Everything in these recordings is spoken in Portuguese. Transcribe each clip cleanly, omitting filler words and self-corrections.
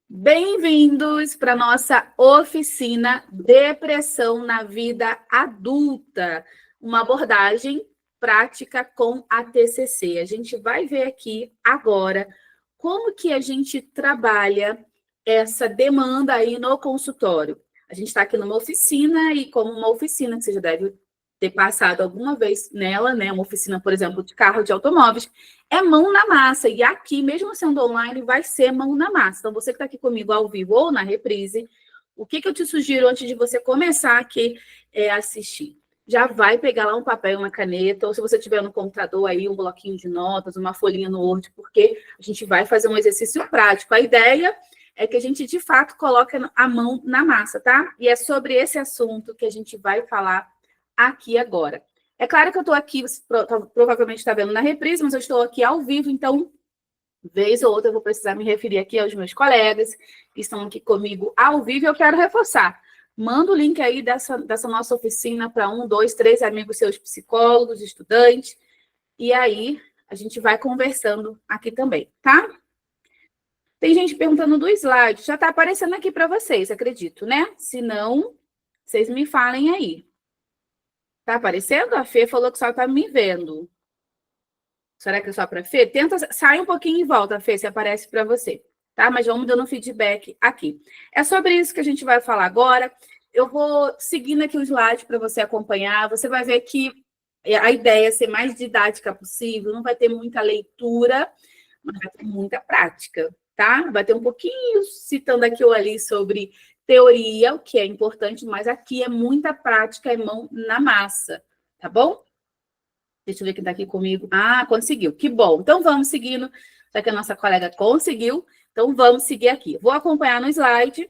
Bem-vindos para a nossa oficina Depressão na Vida Adulta, uma abordagem prática com a TCC. A gente vai ver aqui agora como que a gente trabalha essa demanda aí no consultório. A gente está aqui numa oficina e como uma oficina que você já deve ter passado alguma vez nela, né? Uma oficina, por exemplo, de carro de automóveis, é mão na massa. E aqui, mesmo sendo online, vai ser mão na massa. Então, você que está aqui comigo ao vivo ou na reprise, o que eu te sugiro antes de você começar aqui a assistir? Já vai pegar lá um papel e uma caneta, ou se você tiver no computador aí, um bloquinho de notas, uma folhinha no Word, porque a gente vai fazer um exercício prático. A ideia é que a gente, de fato, coloque a mão na massa, tá? E é sobre esse assunto que a gente vai falar aqui agora. É claro que eu estou aqui, você provavelmente está vendo na reprise, mas eu estou aqui ao vivo, então, vez ou outra, eu vou precisar me referir aqui aos meus colegas que estão aqui comigo ao vivo. Eu quero reforçar. Manda o link aí dessa nossa oficina para 1, 2, 3 amigos seus psicólogos, estudantes, e aí a gente vai conversando aqui também, tá? Tem gente perguntando do slide, já está aparecendo aqui para vocês, acredito, né? Se não, vocês me falem aí. Tá aparecendo? A Fê falou que só tá me vendo. Será que é só para Fê? Tenta, sai um pouquinho e volta, Fê, se aparece para você, tá? Mas vamos dando feedback aqui. É sobre isso que a gente vai falar agora. Eu vou seguindo aqui o slide para você acompanhar. Você vai ver que a ideia é ser mais didática possível, não vai ter muita leitura, mas vai ter muita prática, tá? Vai ter um pouquinho citando aqui ou ali sobre teoria, o que é importante, mas aqui é muita prática, é mão na massa, tá bom? Deixa eu ver quem está aqui comigo. Ah, conseguiu. Que bom. Então, vamos seguindo. Já que a nossa colega conseguiu, então vamos seguir aqui. Vou acompanhar no slide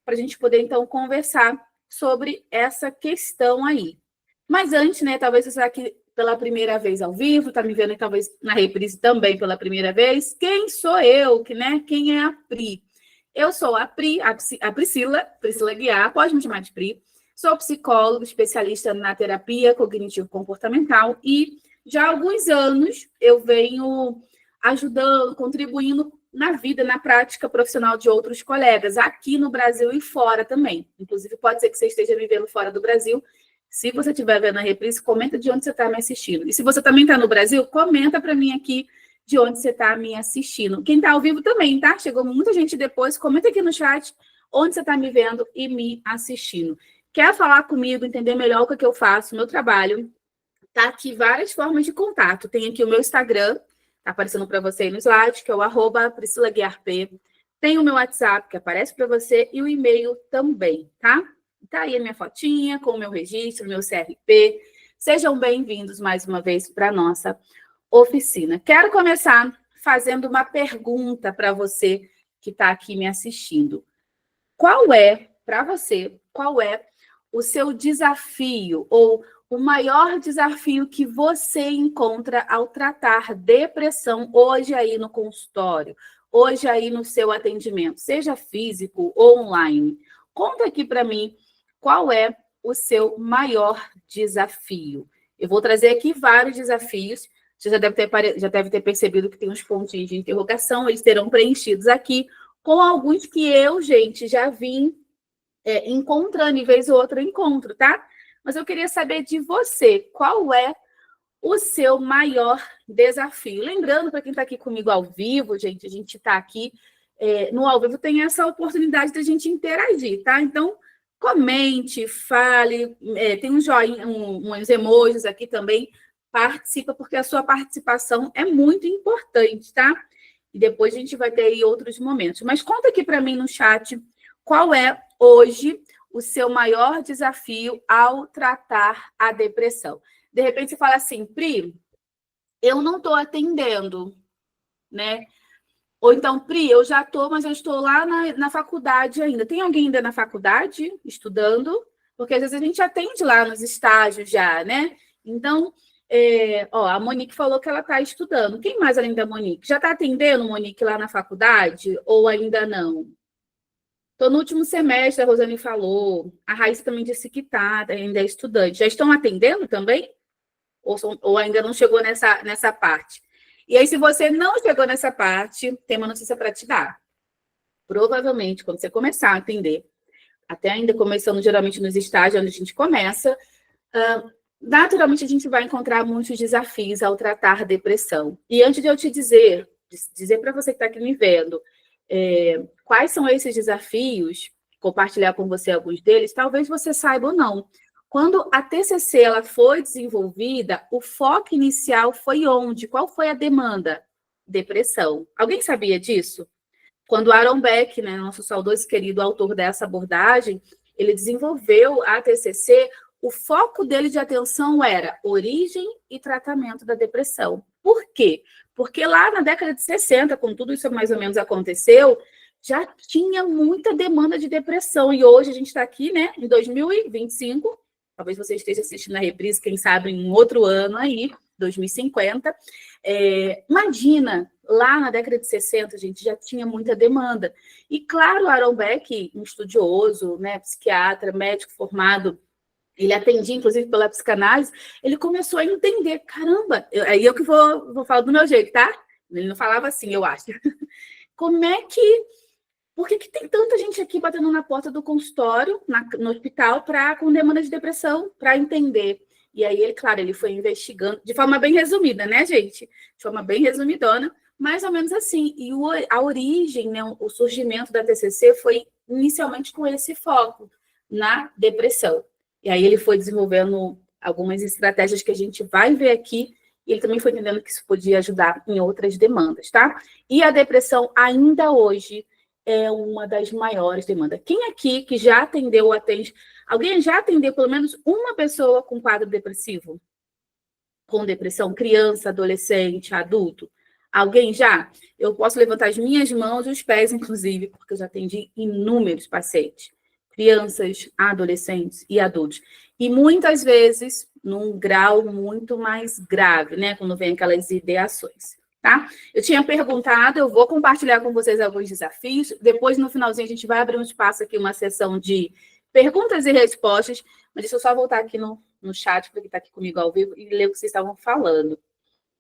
para a gente poder, então, conversar sobre essa questão aí. Mas antes, né, talvez você está aqui pela primeira vez ao vivo, está me vendo talvez na reprise também pela primeira vez. Quem sou eu? Quem é a Pri? Eu sou a Pri, a Priscila Guiar, pode me chamar de Pri. Sou psicóloga, especialista na terapia cognitivo-comportamental e já há alguns anos eu venho ajudando, contribuindo na vida, na prática profissional de outros colegas, aqui no Brasil e fora também. Inclusive, pode ser que você esteja vivendo fora do Brasil. Se você estiver vendo a reprise, comenta de onde você está me assistindo. E se você também está no Brasil, comenta para mim aqui de onde você está me assistindo. Quem está ao vivo também, tá? Chegou muita gente depois. Comenta aqui no chat onde você está me vendo e me assistindo. Quer falar comigo, entender melhor o que eu faço, meu trabalho? Tá aqui várias formas de contato. Tem aqui o meu Instagram, tá aparecendo para você aí no slide, que é o @PriscilaGuiarP. Tem o meu WhatsApp, que aparece para você, e o e-mail também, tá? Tá aí a minha fotinha com o meu registro, meu CRP. Sejam bem-vindos mais uma vez para a nossa oficina. Quero começar fazendo uma pergunta para você que está aqui me assistindo. Para você, qual é o seu desafio ou o maior desafio que você encontra ao tratar depressão hoje aí no consultório, hoje aí no seu atendimento, seja físico ou online? Conta aqui para mim qual é o seu maior desafio. Eu vou trazer aqui vários desafios. Você já deve ter percebido que tem uns pontinhos de interrogação, eles serão preenchidos aqui com alguns que eu, gente, já vim encontrando, e vez ou outra eu encontro, tá? Mas eu queria saber de você, qual é o seu maior desafio? Lembrando, para quem está aqui comigo ao vivo, gente, a gente está aqui no ao vivo, tem essa oportunidade de a gente interagir, tá? Então, comente, fale, tem um joinha, uns emojis aqui também, participa, porque a sua participação é muito importante, tá? E depois a gente vai ter aí outros momentos. Mas conta aqui para mim no chat qual é hoje o seu maior desafio ao tratar a depressão. De repente você fala assim, Pri, eu não estou atendendo, né? Ou então, Pri, eu já estou, mas eu estou lá na faculdade ainda. Tem alguém ainda na faculdade estudando? Porque às vezes a gente atende lá nos estágios já, né? Então, a Monique falou que ela está estudando. Quem mais além da Monique? Já está atendendo, Monique, lá na faculdade? Ou ainda não? Estou no último semestre, a Rosane falou. A Raíssa também disse que está, ainda é estudante. Já estão atendendo também? Ou ainda não chegou nessa parte? E aí, se você não chegou nessa parte, tem uma notícia para te dar. provavelmente, quando você começar a atender, até ainda começando geralmente nos estágios onde a gente começa, naturalmente a gente vai encontrar muitos desafios ao tratar depressão. E antes de eu te dizer para você que está aqui me vendo, quais são esses desafios, compartilhar com você alguns deles, talvez você saiba ou não. Quando a TCC ela foi desenvolvida, o foco inicial foi onde? Qual foi a demanda? Depressão. Alguém sabia disso? Quando Aaron Beck, né, nosso saudoso querido autor dessa abordagem, ele desenvolveu a TCC, o foco dele de atenção era origem e tratamento da depressão. Por quê? Porque lá na década de 60, quando tudo isso mais ou menos aconteceu, já tinha muita demanda de depressão. E hoje a gente está aqui, né, em 2025, talvez você esteja assistindo a reprise, quem sabe em um outro ano aí, 2050. Imagina, lá na década de 60, a gente já tinha muita demanda. E, claro, Aaron Beck, um estudioso, né, psiquiatra, médico formado, ele atendia, inclusive, pela psicanálise, ele começou a entender, caramba, aí eu que vou falar do meu jeito, tá? Ele não falava assim, eu acho. Por que tem tanta gente aqui batendo na porta do consultório, no hospital, com demanda de depressão, para entender? E aí, ele foi investigando, de forma bem resumida, né, gente? De forma bem resumidona, mais ou menos assim. E a origem, né, o surgimento da TCC foi inicialmente com esse foco na depressão. E aí ele foi desenvolvendo algumas estratégias que a gente vai ver aqui, e ele também foi entendendo que isso podia ajudar em outras demandas, tá? E a depressão, ainda hoje, é uma das maiores demandas. Quem aqui que já atendeu ou atende... Alguém já atendeu pelo menos uma pessoa com quadro depressivo? Com depressão? Criança, adolescente, adulto? Alguém já? Eu posso levantar as minhas mãos e os pés, inclusive, porque eu já atendi inúmeros pacientes. Crianças, adolescentes e adultos. E muitas vezes num grau muito mais grave, né? Quando vem aquelas ideações. Tá? Eu tinha perguntado, eu vou compartilhar com vocês alguns desafios. Depois, no finalzinho, a gente vai abrir um espaço aqui, uma sessão de perguntas e respostas. Mas deixa eu só voltar aqui no chat, para quem está aqui comigo ao vivo, e ler o que vocês estavam falando.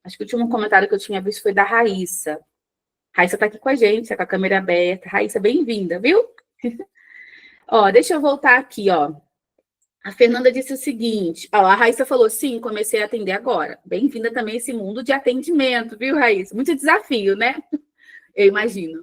Acho que o último comentário que eu tinha visto foi da Raíssa. Raíssa está aqui com a gente, está com a câmera aberta. Raíssa, bem-vinda, viu? Ó, deixa eu voltar aqui, ó. A Fernanda disse o seguinte, ó, a Raíssa falou, sim, comecei a atender agora. Bem-vinda também a esse mundo de atendimento, viu, Raíssa? Muito desafio, né? Eu imagino.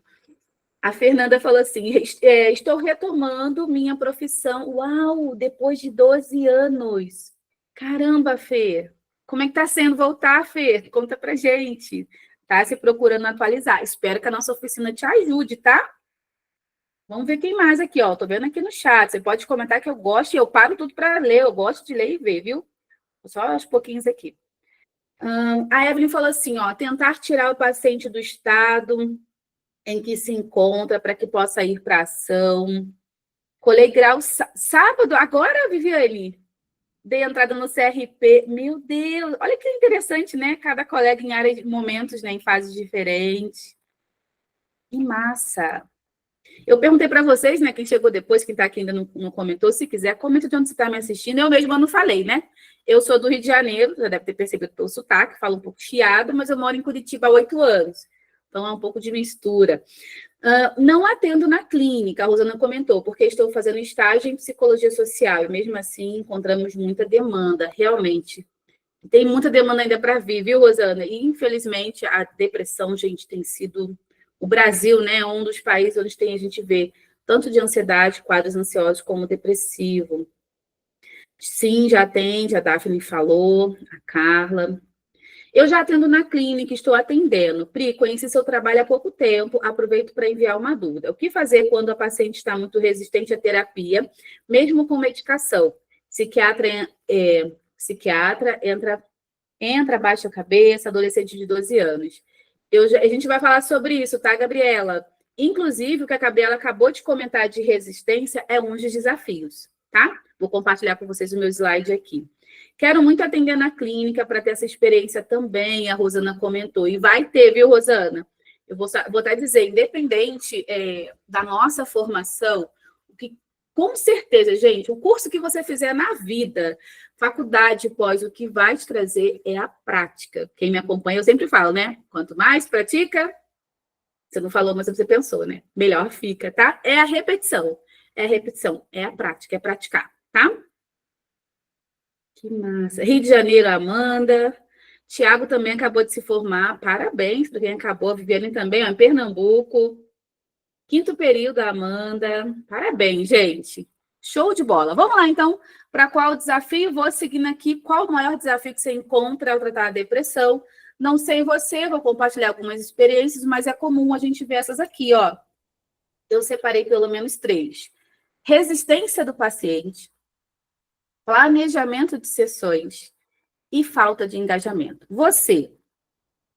A Fernanda falou assim, estou retomando minha profissão. Uau, depois de 12 anos. Caramba, Fê. Como é que está sendo voltar, Fê? Conta pra gente. Tá se procurando atualizar. Espero que a nossa oficina te ajude, tá? Vamos ver quem mais aqui, ó. Tô vendo aqui no chat. Você pode comentar que eu gosto e eu paro tudo para ler. Eu gosto de ler e ver, viu? Só aos pouquinhos aqui. A Evelyn falou assim, ó, tentar tirar o paciente do estado em que se encontra para que possa ir para ação. Colei grau sábado, agora, Viviane, dei entrada no CRP. Meu Deus, olha que interessante, né? Cada colega em áreas, momentos, né? Em fases diferentes. Que massa! Eu perguntei para vocês, né? Quem chegou depois, quem está aqui ainda não comentou, se quiser, comenta de onde você está me assistindo. Eu mesma não falei, né? Eu sou do Rio de Janeiro, já deve ter percebido pelo sotaque, falo um pouco chiado, mas eu moro em Curitiba há 8 anos. Então, é um pouco de mistura. Não atendo na clínica, a Rosana comentou, porque estou fazendo estágio em psicologia social, e mesmo assim encontramos muita demanda, realmente. Tem muita demanda ainda para vir, viu, Rosana? E, infelizmente, a depressão, gente, tem sido... O Brasil, né, é um dos países onde a gente vê tanto de ansiedade, quadros ansiosos, como depressivo. Sim, já atende, a Daphne falou, a Carla. Eu já atendo na clínica, estou atendendo. Pri, conheci seu trabalho há pouco tempo, aproveito para enviar uma dúvida. O que fazer quando a paciente está muito resistente à terapia, mesmo com medicação? Psiquiatra entra, baixa a cabeça, adolescente de 12 anos. A gente vai falar sobre isso, tá, Gabriela? Inclusive, o que a Gabriela acabou de comentar de resistência é um dos desafios, tá? Vou compartilhar com vocês o meu slide aqui. Quero muito atender na clínica para ter essa experiência também, a Rosana comentou. E vai ter, viu, Rosana? Eu vou até dizer, independente da nossa formação, com certeza, gente, o curso que você fizer na vida, faculdade, pós, o que vai te trazer é a prática. Quem me acompanha, eu sempre falo, né? Quanto mais pratica, Você não falou, mas você pensou, né? Melhor fica, tá? É a repetição. É a repetição, é a prática, é praticar, tá? Que massa. Rio de Janeiro, Amanda. Tiago também acabou de se formar. Parabéns para quem acabou. A Viviane também, ó, em Pernambuco. Quinto período, Amanda. Parabéns, gente. Show de bola. Vamos lá, então, para qual desafio? Vou seguindo aqui. Qual o maior desafio que você encontra ao tratar a depressão? Não sei você, vou compartilhar algumas experiências, mas é comum a gente ver essas aqui, ó. Eu separei pelo menos 3. Resistência do paciente, planejamento de sessões e falta de engajamento. Você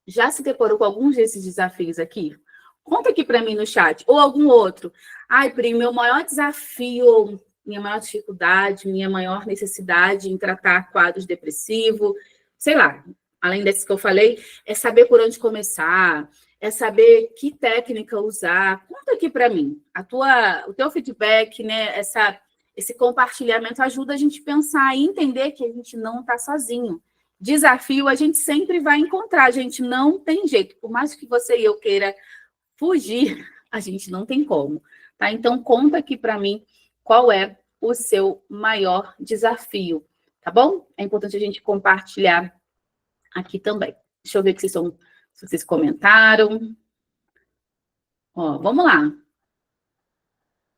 já se deparou com alguns desses desafios aqui? Conta aqui para mim no chat, ou algum outro. Ai, Pri, meu maior desafio, minha maior dificuldade, minha maior necessidade em tratar quadros depressivos, sei lá, além desses que eu falei, é saber por onde começar, é saber que técnica usar. Conta aqui para mim. O teu feedback, né, esse compartilhamento ajuda a gente a pensar e entender que a gente não está sozinho. Desafio a gente sempre vai encontrar, a gente não tem jeito. Por mais que você e eu queira fugir, a gente não tem como, tá? Então, conta aqui para mim qual é o seu maior desafio, tá bom? É importante a gente compartilhar aqui também. Deixa eu ver se vocês comentaram. Ó, vamos lá.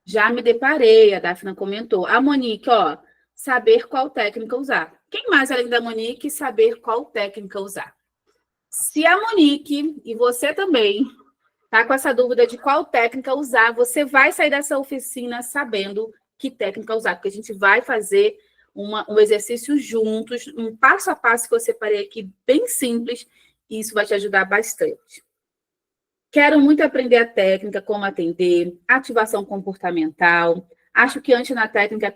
Já me deparei, a Daphna comentou. A Monique, ó, saber qual técnica usar. Quem mais, além da Monique, saber qual técnica usar? Se a Monique, e você também, tá com essa dúvida de qual técnica usar, você vai sair dessa oficina sabendo que técnica usar, porque a gente vai fazer um exercício juntos, um passo a passo que eu separei aqui, bem simples, e isso vai te ajudar bastante. Quero muito aprender a técnica, como atender, ativação comportamental. Acho que antes da técnica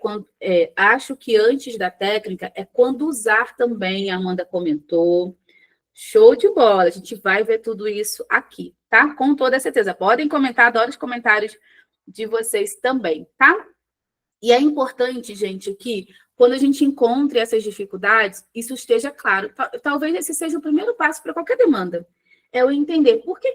é quando usar também, a Amanda comentou. Show de bola, a gente vai ver tudo isso aqui, tá? Com toda certeza. Podem comentar, adoro os comentários de vocês também, tá? E é importante, gente, que quando a gente encontre essas dificuldades, isso esteja claro. Talvez esse seja o primeiro passo para qualquer demanda. É o entender por que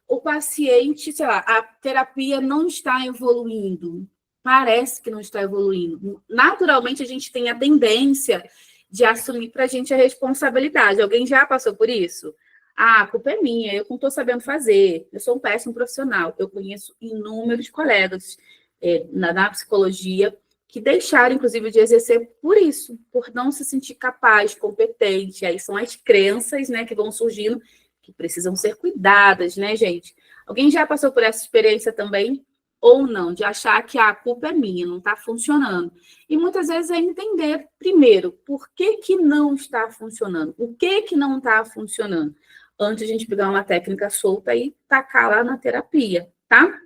o paciente, sei lá, a terapia não está evoluindo. Parece que não está evoluindo. Naturalmente, a gente tem a tendência de assumir para a gente a responsabilidade. Alguém já passou por isso? Ah, a culpa é minha, eu não estou sabendo fazer, eu sou um péssimo profissional. Eu conheço inúmeros colegas na psicologia que deixaram, inclusive, de exercer por isso, por não se sentir capaz, competente. Aí são as crenças, né, que vão surgindo, que precisam ser cuidadas, né, gente? Alguém já passou por essa experiência também? Ou não, de achar que a culpa é minha, não está funcionando. E muitas vezes é entender, primeiro, por que não está funcionando, o que não está funcionando, antes de a gente pegar uma técnica solta e tacar lá na terapia, tá?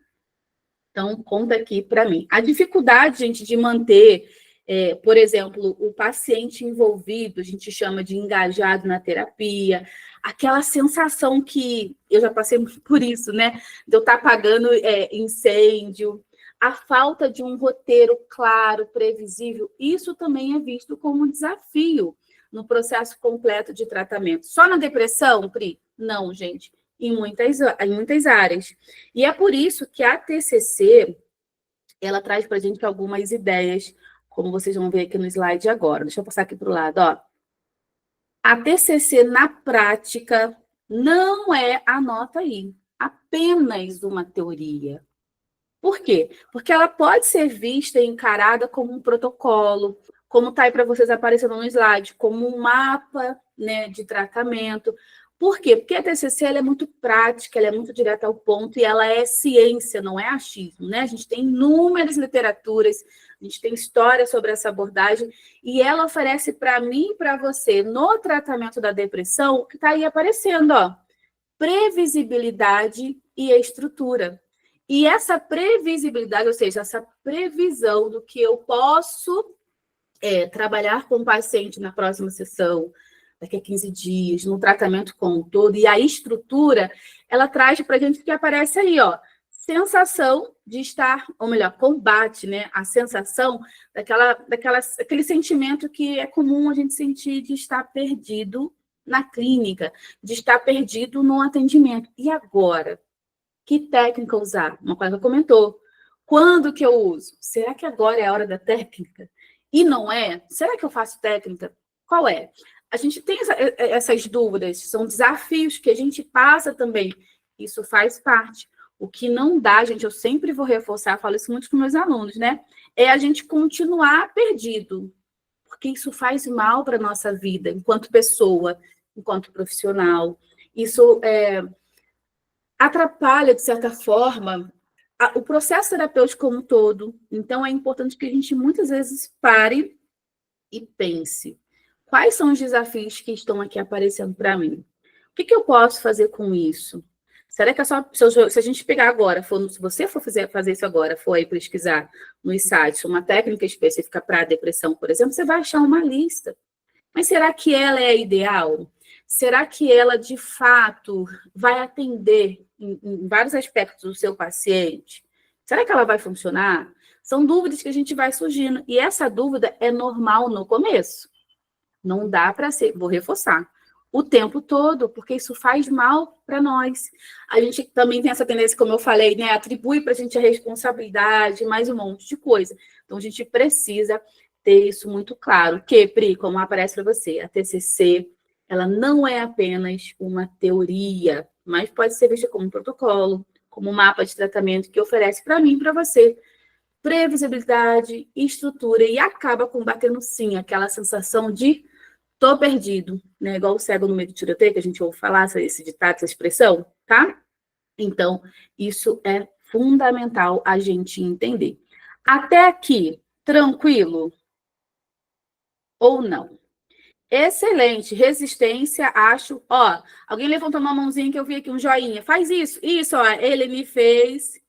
Então, conta aqui para mim. A dificuldade, gente, de manter, por exemplo, o paciente envolvido, a gente chama de engajado na terapia, aquela sensação que eu já passei por isso, né? De eu estar apagando incêndio, a falta de um roteiro claro, previsível, isso também é visto como um desafio no processo completo de tratamento. Só na depressão, Pri? Não, gente. Em muitas áreas. E é por isso que a TCC, ela traz para a gente algumas ideias, como vocês vão ver aqui no slide agora. Deixa eu passar aqui para o lado, ó. A TCC, na prática, não é, anota aí, apenas uma teoria. Por quê? Porque ela pode ser vista e encarada como um protocolo, como está aí para vocês aparecendo no slide, como um mapa, né, de tratamento. Por quê? Porque a TCC ela é muito prática, ela é muito direta ao ponto e ela é ciência, não é achismo, né? A gente tem inúmeras literaturas, a gente tem história sobre essa abordagem e ela oferece para mim e para você, no tratamento da depressão, o que está aí aparecendo, ó, previsibilidade e estrutura. E essa previsibilidade, ou seja, essa previsão do que eu posso trabalhar com o paciente na próxima sessão, daqui a 15 dias, no tratamento como um todo, e a estrutura, ela traz para a gente o que aparece aí, ó, sensação de estar, ou melhor, combate, né, a sensação aquele sentimento que é comum a gente sentir de estar perdido na clínica, de estar perdido no atendimento. E agora? Que técnica usar? Uma colega comentou. Quando que eu uso? Será que agora é a hora da técnica? E não é? Será que eu faço técnica? Qual é? A gente tem essas dúvidas, são desafios que a gente passa também. Isso faz parte. O que não dá, gente, eu sempre vou reforçar, falo isso muito com meus alunos, né? É a gente continuar perdido, porque isso faz mal para a nossa vida, enquanto pessoa, enquanto profissional. Isso atrapalha, de certa forma, o processo terapêutico como um todo. Então, é importante que a gente, muitas vezes, pare e pense. Quais são os desafios que estão aqui aparecendo para mim? O que eu posso fazer com isso? Será que é só... Se a gente pegar agora, se você for fazer isso agora, for aí pesquisar nos sites uma técnica específica para a depressão, por exemplo, você vai achar uma lista. Mas será que ela é ideal? Será que ela, de fato, vai atender em vários aspectos do seu paciente? Será que ela vai funcionar? São dúvidas que a gente vai surgindo. E essa dúvida é normal no começo. Não dá para ser, vou reforçar, o tempo todo, porque isso faz mal para nós. A gente também tem essa tendência, como eu falei, né? Atribui para a gente a responsabilidade, mais um monte de coisa. Então, a gente precisa ter isso muito claro. Que, Pri, como aparece para você, a TCC, ela não é apenas uma teoria, mas pode ser vista como um protocolo, como um mapa de tratamento que oferece para mim e para você previsibilidade, estrutura e acaba combatendo, sim, aquela sensação de tô perdido, né? Igual o cego no meio do tiroteio, que a gente ouve falar, esse ditado, essa expressão, tá? Então, isso é fundamental a gente entender. Até aqui, tranquilo ou não? Excelente. Resistência, acho. Ó, alguém levantou uma mãozinha que eu vi aqui, um joinha. Faz isso. Isso, ó, ele me fez.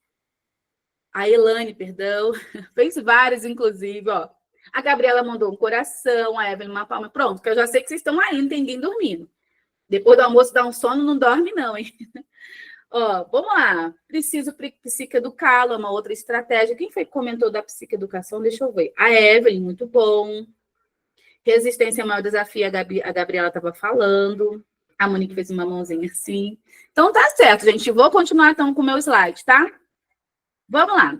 A Elane, perdão. Fez vários, inclusive, ó. A Gabriela mandou um coração, a Evelyn uma palma. Pronto, que eu já sei que vocês estão aí, não tem ninguém dormindo. Depois do almoço dá um sono, não dorme não, hein? Ó, vamos lá. Preciso psicoeducá-lo, é uma outra estratégia. Quem foi que comentou da psicoeducação? Deixa eu ver. A Evelyn, muito bom. Resistência é o maior desafio, a Gabriela estava falando. A Monique fez uma mãozinha assim. Então tá certo, gente. Vou continuar então com o meu slide, tá? Vamos lá.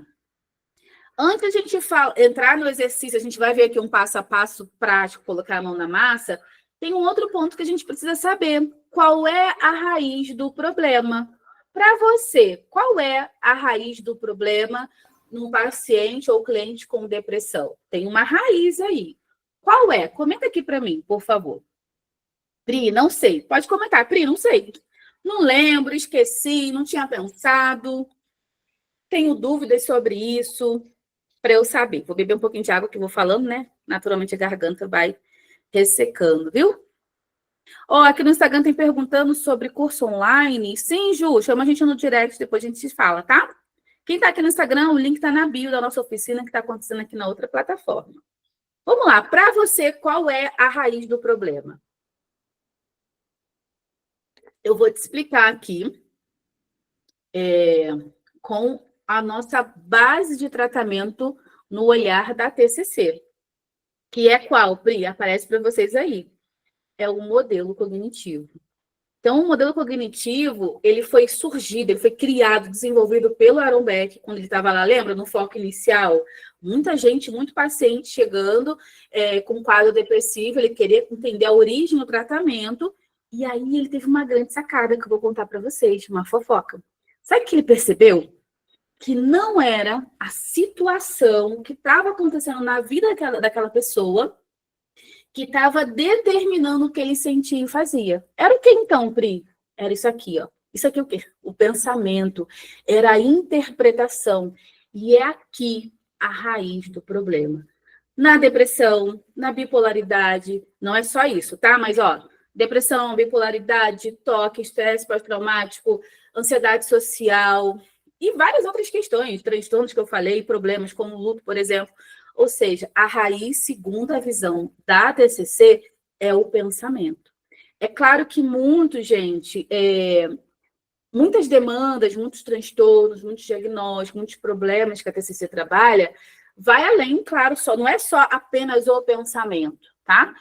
Antes de a gente entrar no exercício, a gente vai ver aqui um passo a passo prático, colocar a mão na massa. Tem um outro ponto que a gente precisa saber. Qual é a raiz do problema? Para você, qual é a raiz do problema num paciente ou cliente com depressão? Tem uma raiz aí. Qual é? Comenta aqui para mim, por favor. Pri, não sei. Pode comentar. Pri, não sei. Não lembro, esqueci, não tinha pensado. Tenho dúvidas sobre isso. Para eu saber. Vou beber um pouquinho de água que eu vou falando, né? Naturalmente a garganta vai ressecando, viu? Ó, aqui no Instagram tem perguntando sobre curso online. Sim, Ju, chama a gente no direct, depois a gente se fala, tá? Quem tá aqui no Instagram, o link tá na bio da nossa oficina que tá acontecendo aqui na outra plataforma. Vamos lá, para você, qual é a raiz do problema? Eu vou te explicar aqui com a nossa base de tratamento no olhar da TCC. Que é qual, Pri? Aparece para vocês aí. É o modelo cognitivo. Então, o modelo cognitivo, ele foi surgido, ele foi criado, desenvolvido pelo Aaron Beck, quando ele estava lá, lembra? No foco inicial. Muita gente, muito paciente chegando com quadro depressivo, ele queria entender a origem do tratamento, e aí ele teve uma grande sacada que eu vou contar para vocês, uma fofoca. Sabe o que ele percebeu? Que não era a situação que estava acontecendo na vida daquela pessoa que estava determinando o que ele sentia e fazia. Era o que então, Pri? Era isso aqui, ó. Isso aqui é o quê? O pensamento. Era a interpretação. E é aqui a raiz do problema. Na depressão, na bipolaridade, não é só isso, tá? Mas, ó, depressão, bipolaridade, toque, estresse pós-traumático, ansiedade social e várias outras questões, transtornos que eu falei, problemas como luto, por exemplo. Ou seja, a raiz, segundo a visão da TCC, é o pensamento. É claro que muitas demandas, muitos transtornos, muitos diagnósticos, muitos problemas que a TCC trabalha, vai além, claro, não é só apenas o pensamento, tá?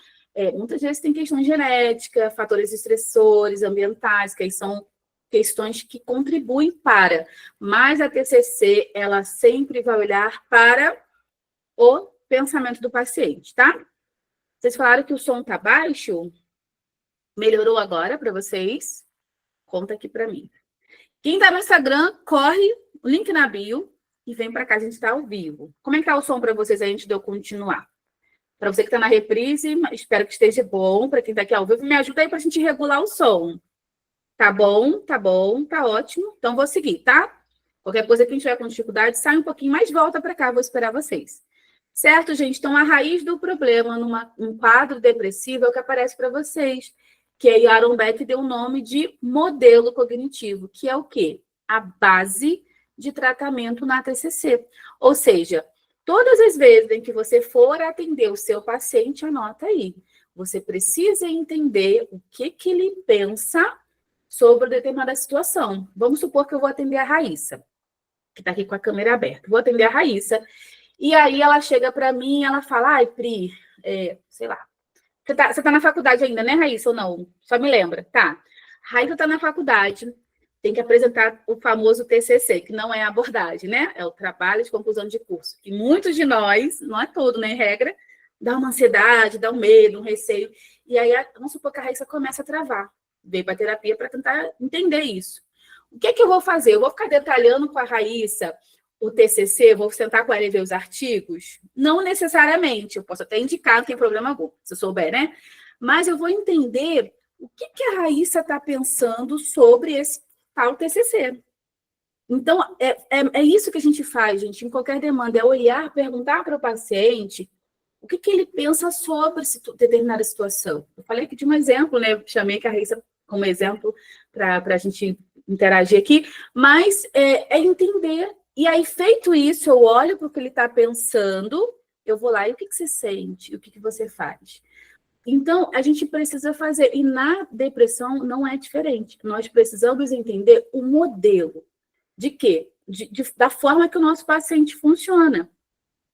Muitas vezes tem questões genéticas, fatores estressores, ambientais, que aí são questões que contribuem para, mas a TCC, ela sempre vai olhar para o pensamento do paciente, tá? Vocês falaram que o som tá baixo? Melhorou agora para vocês? Conta aqui para mim. Quem tá no Instagram, corre, o link na bio, e vem para cá, a gente tá ao vivo. Como é que tá o som para vocês aí antes de eu continuar? Para você que tá na reprise, espero que esteja bom. Para quem tá aqui ao vivo, me ajuda aí pra gente regular o som. Tá bom, tá ótimo. Então, vou seguir, tá? Qualquer coisa que a gente tiver com dificuldade, sai um pouquinho mais, volta para cá, vou esperar vocês. Certo, gente? Então, a raiz do problema num quadro depressivo é o que aparece para vocês, que aí Aaron Beck deu o nome de modelo cognitivo, que é o quê? A base de tratamento na TCC. Ou seja, todas as vezes em que você for atender o seu paciente, anota aí. Você precisa entender o que ele pensa sobre determinada situação. Vamos supor que eu vou atender a Raíssa, que está aqui com a câmera aberta. Vou atender a Raíssa. E aí ela chega para mim e ela fala, ai, Pri, sei lá. Você tá na faculdade ainda, né, Raíssa, ou não? Só me lembra. Tá. Raíssa está na faculdade, tem que apresentar o famoso TCC, que não é a abordagem, né? É o trabalho de conclusão de curso. E muitos de nós, não é todo, né, em regra, dá uma ansiedade, dá um medo, um receio. E aí, vamos supor que a Raíssa começa a travar. Veio para a terapia para tentar entender isso. O que eu vou fazer? Eu vou ficar detalhando com a Raíssa o TCC, vou sentar com ela e ver os artigos? Não necessariamente, eu posso até indicar, não tem problema algum, se eu souber, né? Mas eu vou entender o que a Raíssa está pensando sobre esse tal TCC. Então, é isso que a gente faz, gente, em qualquer demanda, é olhar, perguntar para o paciente o que ele pensa sobre determinada situação. Eu falei aqui de um exemplo, né? Chamei a Raíssa como exemplo para a gente interagir aqui, mas é entender. E aí, feito isso, eu olho para o que ele está pensando, eu vou lá, e o que você sente? O que você faz? Então, a gente precisa fazer, e na depressão não é diferente. Nós precisamos entender o modelo. De quê? Da forma que o nosso paciente funciona.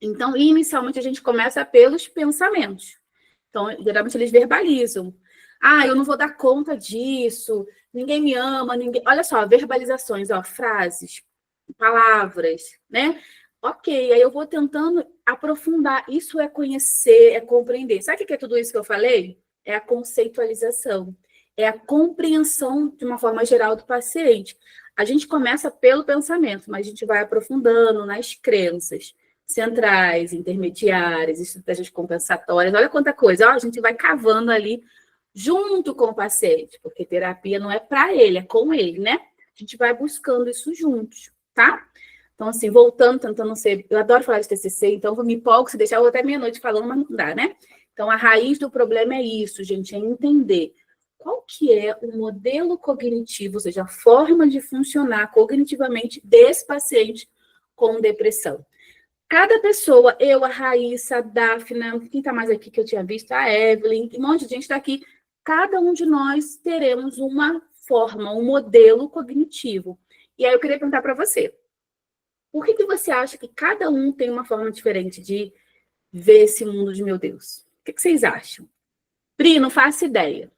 Então, inicialmente, a gente começa pelos pensamentos. Então, geralmente, eles verbalizam. Ah, eu não vou dar conta disso, ninguém me ama, ninguém... Olha só, verbalizações, ó, frases, palavras, né? Ok, aí eu vou tentando aprofundar. Isso é conhecer, é compreender. Sabe o que é tudo isso que eu falei? É a conceitualização. É a compreensão, de uma forma geral, do paciente. A gente começa pelo pensamento, mas a gente vai aprofundando nas crenças centrais, intermediárias, estratégias compensatórias. Olha quanta coisa. Ó, a gente vai cavando ali junto com o paciente, porque terapia não é para ele, é com ele, né? A gente vai buscando isso juntos, tá? Então, assim, voltando, tentando ser... Eu adoro falar de TCC, então vou me empolgo, se deixar, eu vou até meia-noite falando, mas não dá, né? Então, a raiz do problema é isso, gente, é entender qual que é o modelo cognitivo, ou seja, a forma de funcionar cognitivamente desse paciente com depressão. Cada pessoa, eu, a Raíssa, a Daphne, quem está mais aqui que eu tinha visto, a Evelyn, um monte de gente está aqui. Cada um de nós teremos uma forma, um modelo cognitivo. E aí eu queria perguntar para você, por que você acha que cada um tem uma forma diferente de ver esse mundo de meu Deus? O que vocês acham? Pri, não faço ideia.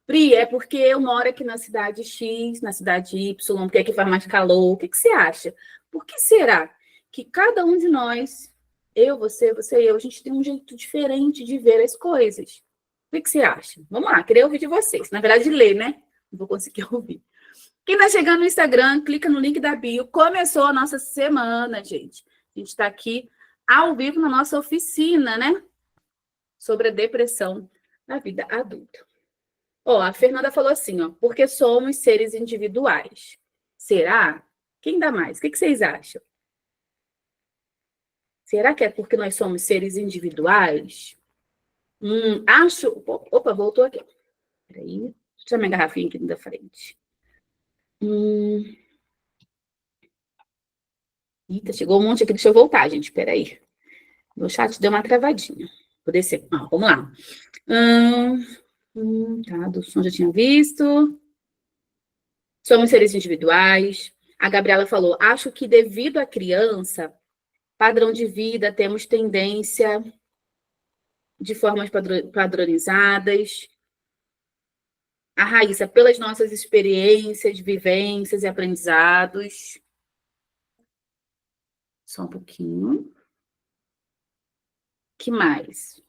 Pri, é porque eu moro aqui na cidade X, na cidade Y, porque aqui faz mais calor. O que você acha? Por que será que cada um de nós, eu, você e eu, a gente tem um jeito diferente de ver as coisas? O que você acha? Vamos lá, queria ouvir de vocês. Na verdade, ler, né? Não vou conseguir ouvir. Quem está chegando no Instagram, clica no link da bio. Começou a nossa semana, gente. A gente está aqui ao vivo na nossa oficina, né? Sobre a depressão na vida adulta. Ó, a Fernanda falou assim, ó, porque somos seres individuais. Será? Quem dá mais? O que vocês acham? Será que é porque nós somos seres individuais? Acho... Opa, voltou aqui. Peraí. Deixa eu tirar minha garrafinha aqui da frente. Eita, chegou um monte aqui. Deixa eu voltar, gente. Peraí. Meu chat deu uma travadinha. Vou descer. Vamos lá. Tá, do som já tinha visto. Somos seres individuais. A Gabriela falou, acho que devido à criança, padrão de vida, temos tendência de formas padronizadas. A Raíssa, pelas nossas experiências, vivências e aprendizados. Só um pouquinho. Que mais?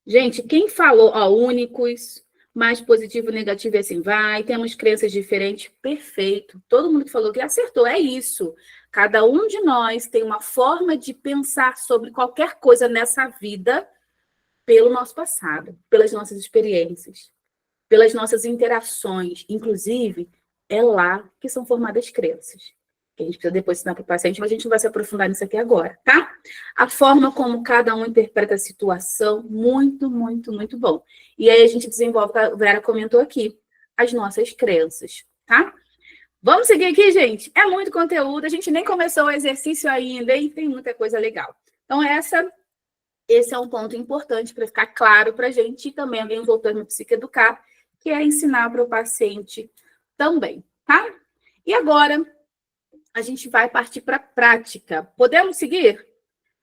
Gente, quem falou, ó, únicos, mais positivo, negativo e assim vai, temos crenças diferentes, perfeito. Todo mundo que falou que acertou, é isso. Cada um de nós tem uma forma de pensar sobre qualquer coisa nessa vida pelo nosso passado, pelas nossas experiências, pelas nossas interações. Inclusive, é lá que são formadas crenças. Que a gente precisa depois ensinar para o paciente, mas a gente não vai se aprofundar nisso aqui agora, tá? A forma como cada um interpreta a situação, muito, muito, muito bom. E aí a gente desenvolve, a Vera comentou aqui, as nossas crenças, tá? Vamos seguir aqui, gente? É muito conteúdo, a gente nem começou o exercício ainda, e tem muita coisa legal. Então, esse é um ponto importante para ficar claro para a gente, e também vem voltando no Psicoeducar, que é ensinar para o paciente também, tá? E agora, a gente vai partir para a prática. Podemos seguir?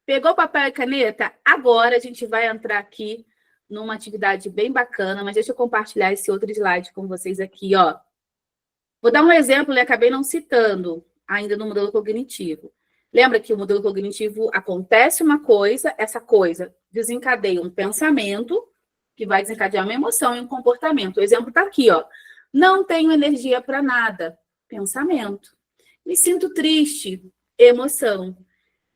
Pegou papel e caneta? Agora a gente vai entrar aqui numa atividade bem bacana, mas deixa eu compartilhar esse outro slide com vocês aqui, ó. Vou dar um exemplo, eu acabei não citando ainda no modelo cognitivo. Lembra que o modelo cognitivo acontece uma coisa, essa coisa desencadeia um pensamento, que vai desencadear uma emoção e um comportamento. O exemplo está aqui, ó. Não tenho energia para nada. Pensamento. Me sinto triste. Emoção.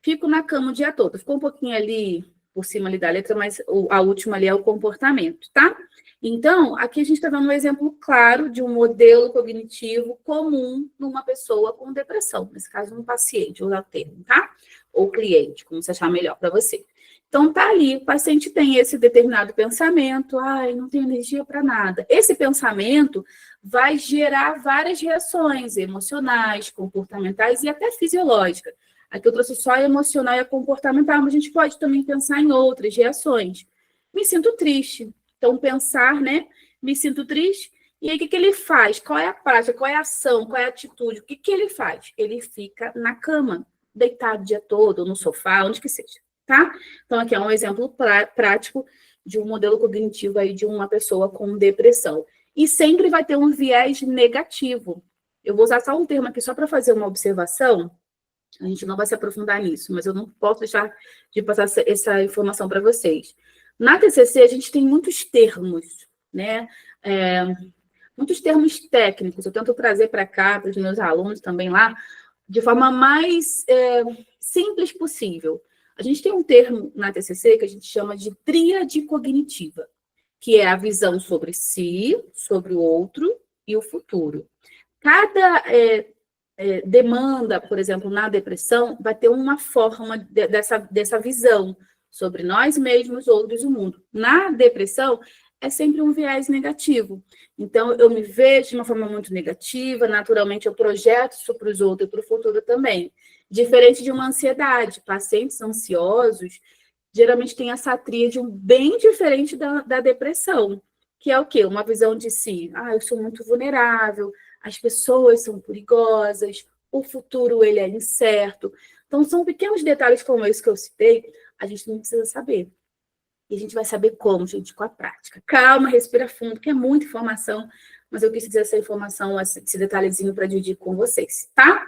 Fico na cama o dia todo. Ficou um pouquinho ali por cima ali da letra, mas a última ali é o comportamento, tá? Então, aqui a gente está dando um exemplo claro de um modelo cognitivo comum numa pessoa com depressão. Nesse caso, um paciente, ou termo, tá? Ou cliente, como você achar melhor para você. Então, tá ali, o paciente tem esse determinado pensamento, ai, não tenho energia para nada. Esse pensamento vai gerar várias reações emocionais, comportamentais e até fisiológicas. Aqui eu trouxe só a emocional e a comportamental, mas a gente pode também pensar em outras reações. Me sinto triste. Então, pensar, né? Me sinto triste. E aí, o que ele faz? Qual é a prática? Qual é a ação? Qual é a atitude? O que ele faz? Ele fica na cama, deitado o dia todo, no sofá, onde que seja, tá? Então, aqui é um exemplo prático de um modelo cognitivo aí de uma pessoa com depressão. E sempre vai ter um viés negativo. Eu vou usar só um termo aqui só para fazer uma observação. A gente não vai se aprofundar nisso, mas eu não posso deixar de passar essa informação para vocês. Na TCC, a gente tem muitos termos, né? Muitos termos técnicos. Eu tento trazer para cá, para os meus alunos também lá, de forma mais simples possível. A gente tem um termo na TCC que a gente chama de tríade cognitiva, que é a visão sobre si, sobre o outro e o futuro. Cada demanda, por exemplo, na depressão, vai ter uma forma dessa visão sobre nós mesmos, outros e o mundo. Na depressão, é sempre um viés negativo. Então, eu me vejo de uma forma muito negativa, naturalmente eu projeto isso para os outros e para o futuro também. Diferente de uma ansiedade. Pacientes ansiosos, geralmente têm essa tríade bem diferente da depressão, que é o quê? Uma visão de si. Eu sou muito vulnerável, as pessoas são perigosas, o futuro ele é incerto. Então, são pequenos detalhes como esse que eu citei, a gente não precisa saber. E a gente vai saber como, gente, com a prática. Calma, respira fundo, que é muita informação, mas eu quis dizer essa informação, esse detalhezinho para dividir com vocês, tá?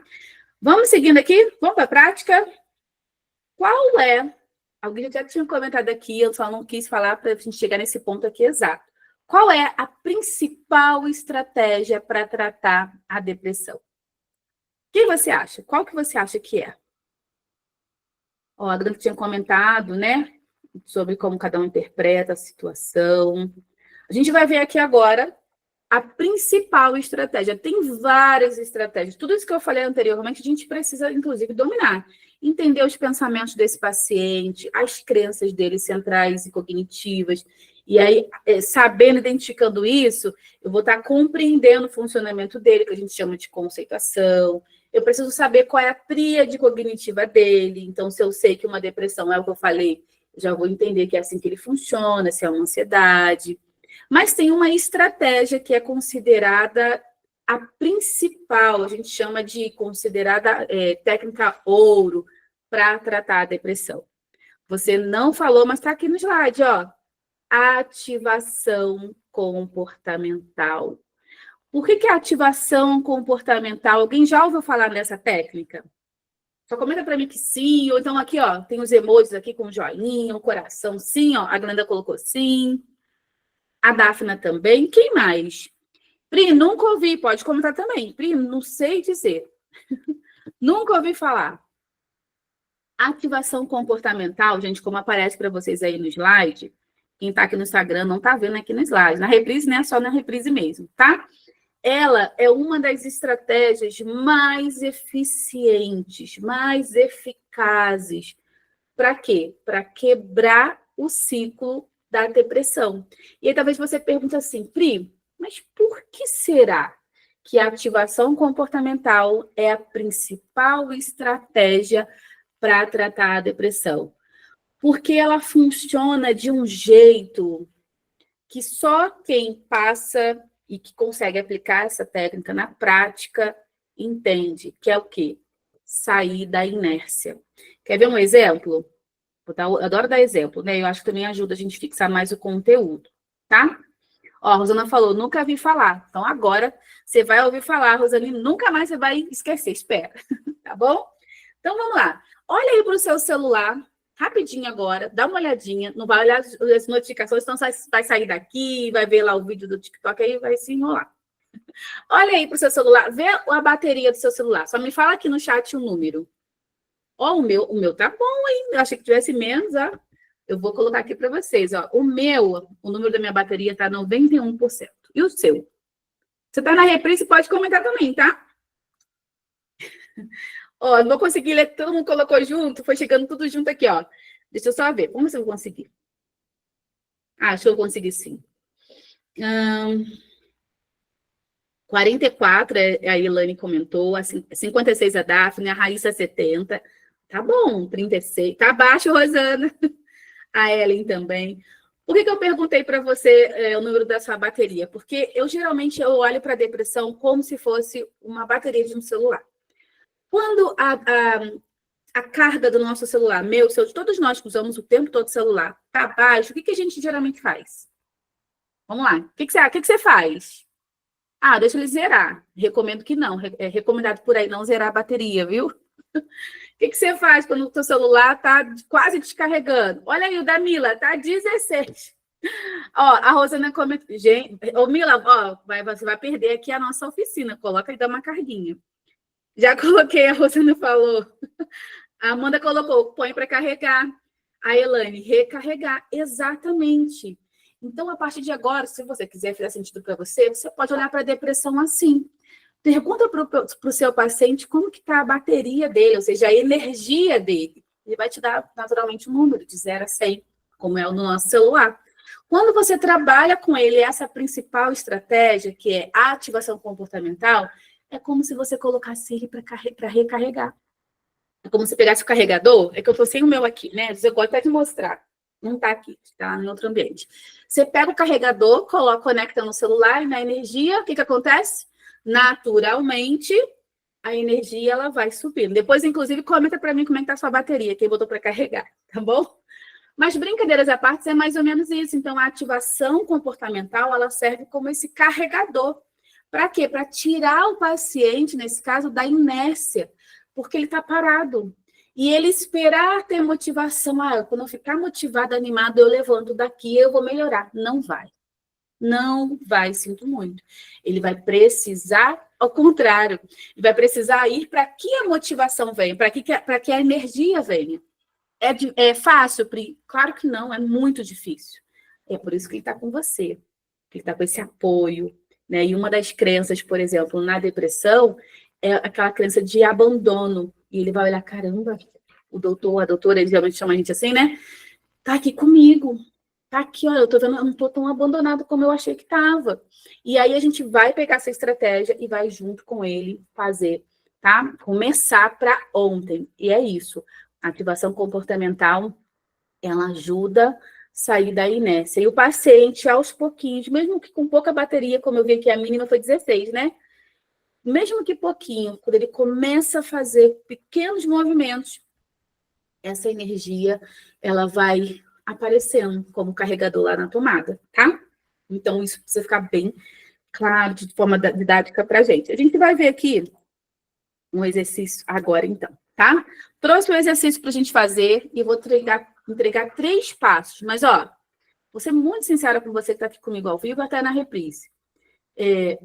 Vamos seguindo aqui? Vamos para a prática? Qual é? Alguém já tinha comentado aqui, eu só não quis falar para a gente chegar nesse ponto aqui exato. Qual é a principal estratégia para tratar a depressão? O que você acha? Qual que você acha que é? Ó, a Adriana tinha comentado, né? Sobre como cada um interpreta a situação. A gente vai ver aqui agora a principal estratégia. Tem várias estratégias. Tudo isso que eu falei anteriormente, a gente precisa, inclusive, dominar. Entender os pensamentos desse paciente, as crenças dele centrais e cognitivas. E aí, sabendo, identificando isso, eu vou estar compreendendo o funcionamento dele, que a gente chama de conceituação. Eu preciso saber qual é a tríade cognitiva dele. Então, se eu sei que uma depressão é o que eu falei, já vou entender que é assim que ele funciona, se é uma ansiedade. Mas tem uma estratégia que é considerada a principal, a gente chama de considerada técnica ouro para tratar a depressão. Você não falou, mas está aqui no slide, ó. Ativação comportamental. Por que é ativação comportamental? Alguém já ouviu falar dessa técnica? Só comenta para mim que sim, ou então aqui, ó, tem os emojis aqui com joinha, um coração, sim, ó, a Glenda colocou sim. A Dafna também. Quem mais? Pri, nunca ouvi, pode comentar também. Pri, não sei dizer. Nunca ouvi falar. Ativação comportamental, gente, como aparece para vocês aí no slide, quem está aqui no Instagram não está vendo aqui no slide. Na reprise, né? Só na reprise mesmo, tá? Ela é uma das estratégias mais eficientes, mais eficazes. Para quê? Para quebrar o ciclo da depressão. E aí talvez você pergunte assim, Pri, mas por que será que a ativação comportamental é a principal estratégia para tratar a depressão? Porque ela funciona de um jeito que só quem passa e que consegue aplicar essa técnica na prática entende, que é o quê? Sair da inércia. Quer ver um exemplo? Eu adoro dar exemplo, né? Eu acho que também ajuda a gente a fixar mais o conteúdo, tá? Ó, a Rosana falou, nunca vi falar. Então, agora você vai ouvir falar, Rosane, nunca mais você vai esquecer, espera, tá bom? Então, vamos lá. Olha aí para o seu celular, rapidinho agora, dá uma olhadinha, não vai olhar as notificações, então vai sair daqui, vai ver lá o vídeo do TikTok, aí vai se enrolar. Olha aí para o seu celular, vê a bateria do seu celular, só me fala aqui no chat o número. Ó, o meu tá bom, hein? Eu achei que tivesse menos, ó. Eu vou colocar aqui para vocês, ó. O número da minha bateria tá 91%. E o seu? Você tá na reprise, pode comentar também, tá? Ó, não vou conseguir ler, todo mundo colocou junto, foi chegando tudo junto aqui, ó. Deixa eu só ver, vamos ver se eu vou conseguir. Ah, acho que eu consegui sim. 44, a Ilane comentou, 56 a Daphne, a Raíssa 70. Tá bom, 36. Tá baixo, Rosana. A Ellen também. Por que eu perguntei para você o número da sua bateria? Porque geralmente eu olho para a depressão como se fosse uma bateria de um celular. Quando a carga do nosso celular, meu, seu, de todos nós que usamos o tempo todo celular, tá baixo, o que a gente geralmente faz? Vamos lá. O que você faz? Ah, deixa ele zerar. Recomendo que não. É recomendado por aí não zerar a bateria, viu? O que você faz quando o seu celular está quase descarregando? Olha aí, o da Mila, tá 16. Ó, a Rosana comenta. Gente, ô Mila, ó, você vai perder aqui a nossa oficina. Coloca e dá uma carguinha. Já coloquei, a Rosana falou. A Amanda colocou, põe para carregar. A Elane, recarregar. Exatamente. Então, a partir de agora, se você quiser fazer sentido para você, você pode olhar para a depressão assim. Pergunta para o seu paciente como que está a bateria dele, ou seja, a energia dele. Ele vai te dar, naturalmente, um número de 0 a 100, como é no nosso celular. Quando você trabalha com ele, essa principal estratégia, que é a ativação comportamental, é como se você colocasse ele para recarregar. É como se pegasse o carregador, é que eu estou sem o meu aqui, né? Eu gosto até de mostrar. Não está aqui, está em outro ambiente. Você pega o carregador, conecta no celular e na energia, o que acontece? Naturalmente, a energia ela vai subindo. Depois, inclusive, comenta para mim como é que está a sua bateria, quem botou para carregar, tá bom? Mas brincadeiras à parte, é mais ou menos isso. Então, a ativação comportamental, ela serve como esse carregador. Para quê? Para tirar o paciente, nesse caso, da inércia, porque ele está parado. E ele esperar ter motivação. Ah, quando eu ficar motivado, animado, eu levanto daqui, eu vou melhorar. Não vai. Não vai, sinto muito. Ele vai precisar, ao contrário, ele vai precisar ir para que a motivação venha, para que a energia venha. É fácil, Pri? Claro que não, é muito difícil. É por isso que ele está com você, que ele está com esse apoio, né? E uma das crenças, por exemplo, na depressão, é aquela crença de abandono. E ele vai olhar, caramba, o doutor, a doutora, eles geralmente chamam a gente assim, né? Tá aqui comigo. Tá aqui, olha, eu tô vendo, eu não tô tão abandonado como eu achei que tava. E aí a gente vai pegar essa estratégia e vai junto com ele fazer, tá? Começar para ontem. E é isso. A ativação comportamental, ela ajuda a sair da inércia. E o paciente, aos pouquinhos, mesmo que com pouca bateria, como eu vi aqui, a mínima foi 16, né? Mesmo que pouquinho, quando ele começa a fazer pequenos movimentos, essa energia, ela vai aparecendo como carregador lá na tomada, tá? Então, isso precisa ficar bem claro, de forma didática para a gente. A gente vai ver aqui um exercício agora, então, tá? Trouxe um exercício para a gente fazer e vou entregar 3 passos. Mas, ó, vou ser muito sincera com você que está aqui comigo ao vivo, até na reprise.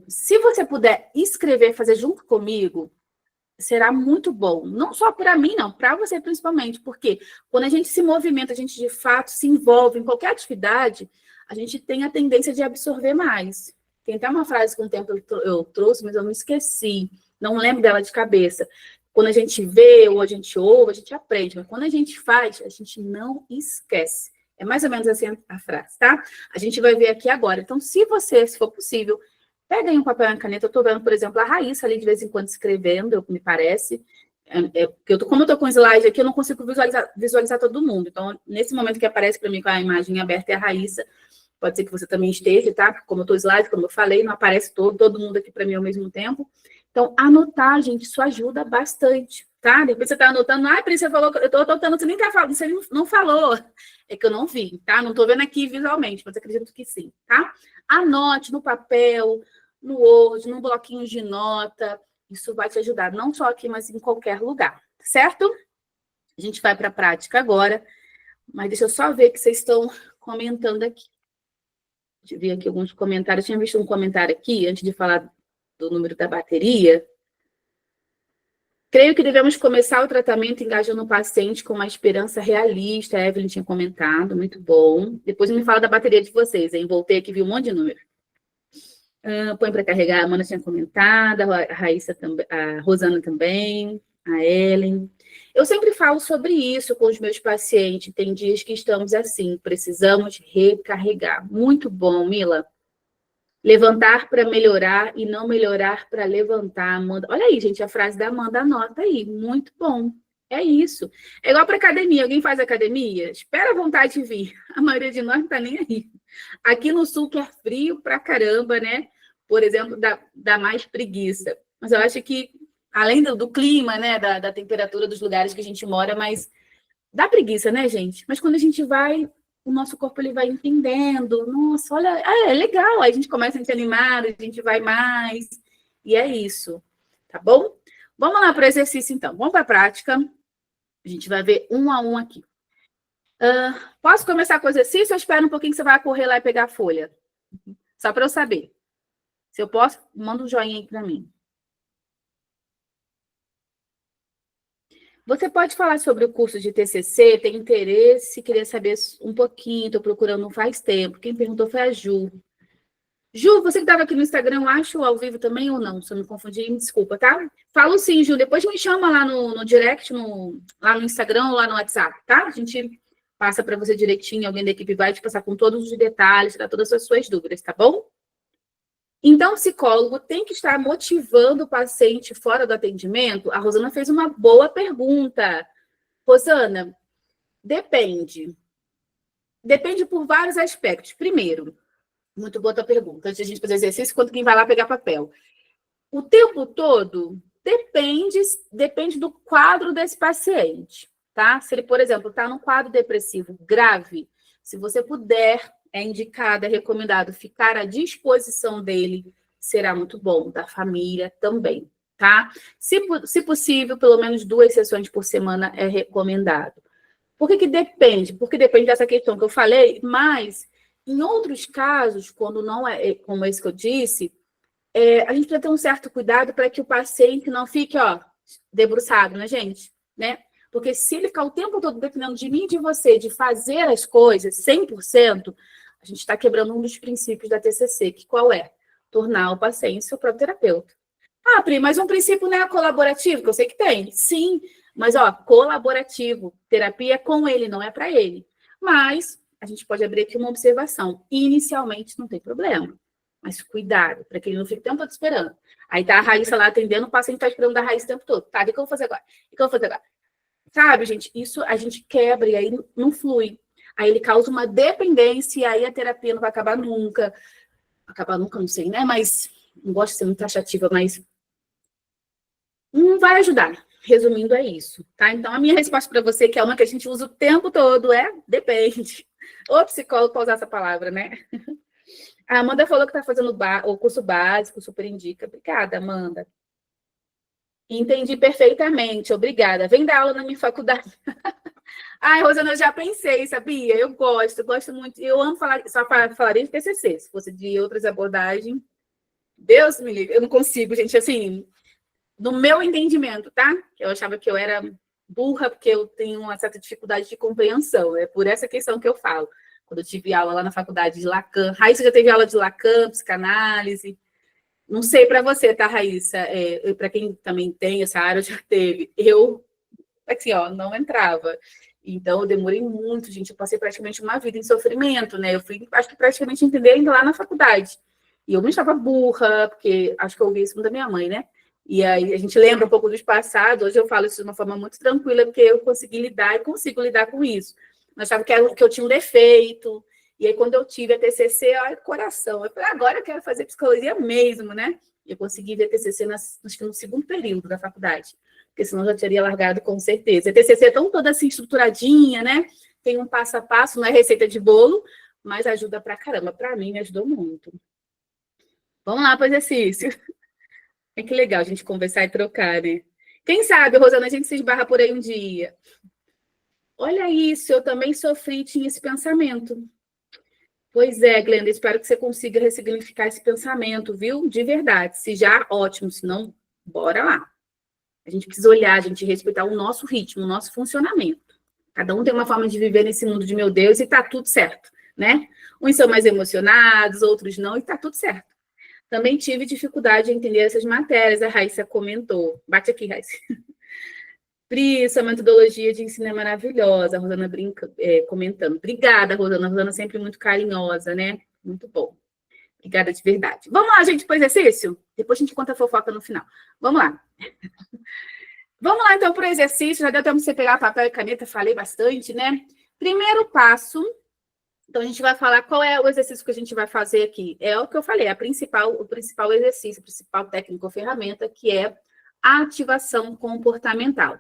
Se você puder escrever, fazer junto comigo, será muito bom. Não só para mim, não, para você principalmente, porque quando a gente se movimenta, a gente de fato se envolve em qualquer atividade, a gente tem a tendência de absorver mais. Tem até uma frase que um tempo eu trouxe, mas eu não esqueci, não lembro dela de cabeça. Quando a gente vê ou a gente ouve, a gente aprende, mas quando a gente faz, a gente não esquece. É mais ou menos assim a frase, tá? A gente vai ver aqui agora. Então, se for possível, pega aí um papel e uma caneta. Eu estou vendo, por exemplo, a Raíssa ali de vez em quando escrevendo, me parece. Como eu estou com slide aqui, eu não consigo visualizar todo mundo. Então, nesse momento que aparece para mim com a imagem aberta é a Raíssa. Pode ser que você também esteja, tá? Como eu estou slide, como eu falei, não aparece todo mundo aqui para mim ao mesmo tempo. Então, anotar, gente, isso ajuda bastante, tá? Depois você está anotando, Pri, você falou, eu estou anotando, você nem está falando, você não falou. É que eu não vi, tá? Não estou vendo aqui visualmente, mas acredito que sim, tá? Anote no papel, no Word, num bloquinho de nota. Isso vai te ajudar, não só aqui, mas em qualquer lugar, certo? A gente vai para a prática agora, mas deixa eu só ver que vocês estão comentando aqui. Deixa eu ver aqui alguns comentários. Eu tinha visto um comentário aqui, antes de falar do número da bateria. Creio que devemos começar o tratamento engajando o paciente com uma esperança realista. A Evelyn tinha comentado, muito bom. Depois me fala da bateria de vocês, hein? Voltei aqui, vi um monte de número. Põe para carregar, a Amanda tinha comentado, a Raíssa também, a Rosana também, a Ellen. Eu sempre falo sobre isso com os meus pacientes. Tem dias que estamos assim, precisamos recarregar. Muito bom, Mila. Levantar para melhorar e não melhorar para levantar. Amanda. Olha aí, gente, a frase da Amanda, anota aí. Muito bom. É isso. É igual para academia. Alguém faz academia? Espera a vontade de vir. A maioria de nós não está nem aí. Aqui no sul, que é frio pra caramba, né? Por exemplo, dá mais preguiça. Mas eu acho que, além do clima, né? Da temperatura dos lugares que a gente mora, mas dá preguiça, né, gente? Mas quando a gente vai, o nosso corpo ele vai entendendo. Nossa, olha, é legal. Aí a gente começa a se animar, a gente vai mais. E é isso, tá bom? Vamos lá para o exercício, então. Vamos para a prática. A gente vai ver um a um aqui. Posso começar com o exercício ou espero um pouquinho que você vai correr lá e pegar a folha? Só para eu saber. Se eu posso, manda um joinha aí para mim. Você pode falar sobre o curso de TCC? Tem interesse? Queria saber um pouquinho. Estou procurando faz tempo. Quem perguntou foi a Ju. Ju, você que estava aqui no Instagram, eu acho ao vivo também ou não? Se eu me confundi, me desculpa, tá? Falo sim, Ju. Depois me chama lá no direct, lá no Instagram ou lá no WhatsApp, tá? A gente passa para você direitinho. Alguém da equipe vai te passar com todos os detalhes, tirar todas as suas dúvidas, tá bom? Então, o psicólogo tem que estar motivando o paciente fora do atendimento? A Rosana fez uma boa pergunta. Rosana, depende. Depende por vários aspectos. Primeiro, muito boa tua pergunta. Antes de a gente fazer exercício, quando quem vai lá pegar papel? O tempo todo depende do quadro desse paciente, tá? Se ele, por exemplo, está num quadro depressivo grave, se você puder, é indicado, é recomendado ficar à disposição dele, será muito bom, da família também, tá? Se possível, pelo menos 2 sessões por semana é recomendado. Por que depende? Porque depende dessa questão que eu falei, mas em outros casos, quando não é como esse que eu disse, a gente precisa ter um certo cuidado para que o paciente não fique, debruçado, né, gente? Né? Porque se ele ficar o tempo todo dependendo de mim e de você, de fazer as coisas 100%, a gente está quebrando um dos princípios da TCC, que qual é? Tornar o paciente seu próprio terapeuta. Pri, mas um princípio não é colaborativo, que eu sei que tem. Sim, mas, colaborativo. Terapia é com ele, não é para ele. Mas a gente pode abrir aqui uma observação. Inicialmente não tem problema. Mas cuidado, para que ele não fique o tempo todo esperando. Aí tá a Raíssa lá atendendo, o paciente tá esperando da Raíssa o tempo todo. Tá, o que eu vou fazer agora? O que eu vou fazer agora? Sabe, gente, isso a gente quebra e aí não flui. Aí ele causa uma dependência e aí a terapia não vai acabar nunca. Acabar nunca, não sei, né? Mas não gosto de ser muito taxativa, mas não vai ajudar. Resumindo, é isso, tá? Então, a minha resposta para você, que é uma que a gente usa o tempo todo, depende. O psicólogo para usar essa palavra, né? A Amanda falou que está fazendo o curso básico, super indica. Obrigada, Amanda. Entendi perfeitamente, obrigada. Vem dar aula na minha faculdade. Ai, Rosana, eu já pensei, sabia? Eu gosto muito. Eu amo falar, só falaria de TCC. Se fosse de outras abordagens, Deus me livre, eu não consigo, gente. Assim, no meu entendimento, tá? Eu achava que eu era burra porque eu tenho uma certa dificuldade de compreensão. É por essa questão que eu falo. Quando eu tive aula lá na faculdade de Lacan. Raíssa já teve aula de Lacan, psicanálise. Não sei para você, tá, Raíssa? Para quem também tem essa área, já teve. Eu, assim, ó, não entrava. Então, eu demorei muito, gente. Eu passei praticamente uma vida em sofrimento, né? Eu fui, acho que praticamente entender ainda lá na faculdade. E eu me achava burra, porque acho que eu ouvi isso da minha mãe, né? E aí a gente lembra um pouco dos passados. Hoje eu falo isso de uma forma muito tranquila, porque eu consegui lidar e consigo lidar com isso. Eu achava que eu tinha um defeito. E aí, quando eu tive a TCC, olha, coração. Eu falei, agora eu quero fazer psicologia mesmo, né? E eu consegui ver a TCC acho que no segundo período da faculdade. Porque senão eu já teria largado com certeza. A TCC é tão toda assim estruturadinha, né? Tem um passo a passo, não é receita de bolo, mas ajuda pra caramba. Pra mim, me ajudou muito. Vamos lá para o exercício. É que legal a gente conversar e trocar, né? Quem sabe, Rosana, a gente se esbarra por aí um dia. Olha isso, eu também sofri e tinha esse pensamento. Pois é, Glenda, espero que você consiga ressignificar esse pensamento, viu? De verdade. Se já, ótimo. Se não, bora lá. A gente precisa olhar, a gente respeitar o nosso ritmo, o nosso funcionamento. Cada um tem uma forma de viver nesse mundo de meu Deus e tá tudo certo, né? Uns são mais emocionados, outros não, e tá tudo certo. Também tive dificuldade em entender essas matérias, a Raíssa comentou. Bate aqui, Raíssa. Pri, essa metodologia de ensino é maravilhosa, a Rosana comentando. Obrigada, Rosana. A Rosana sempre muito carinhosa, né? Muito bom. Obrigada de verdade. Vamos lá, gente, para o exercício? Depois a gente conta a fofoca no final. Vamos lá. Vamos lá, então, para o exercício. Já deu tempo de você pegar papel e caneta, falei bastante, né? Primeiro passo. Então, a gente vai falar qual é o exercício que a gente vai fazer aqui. É o que eu falei, o principal exercício, a principal técnica ou ferramenta, que é a ativação comportamental.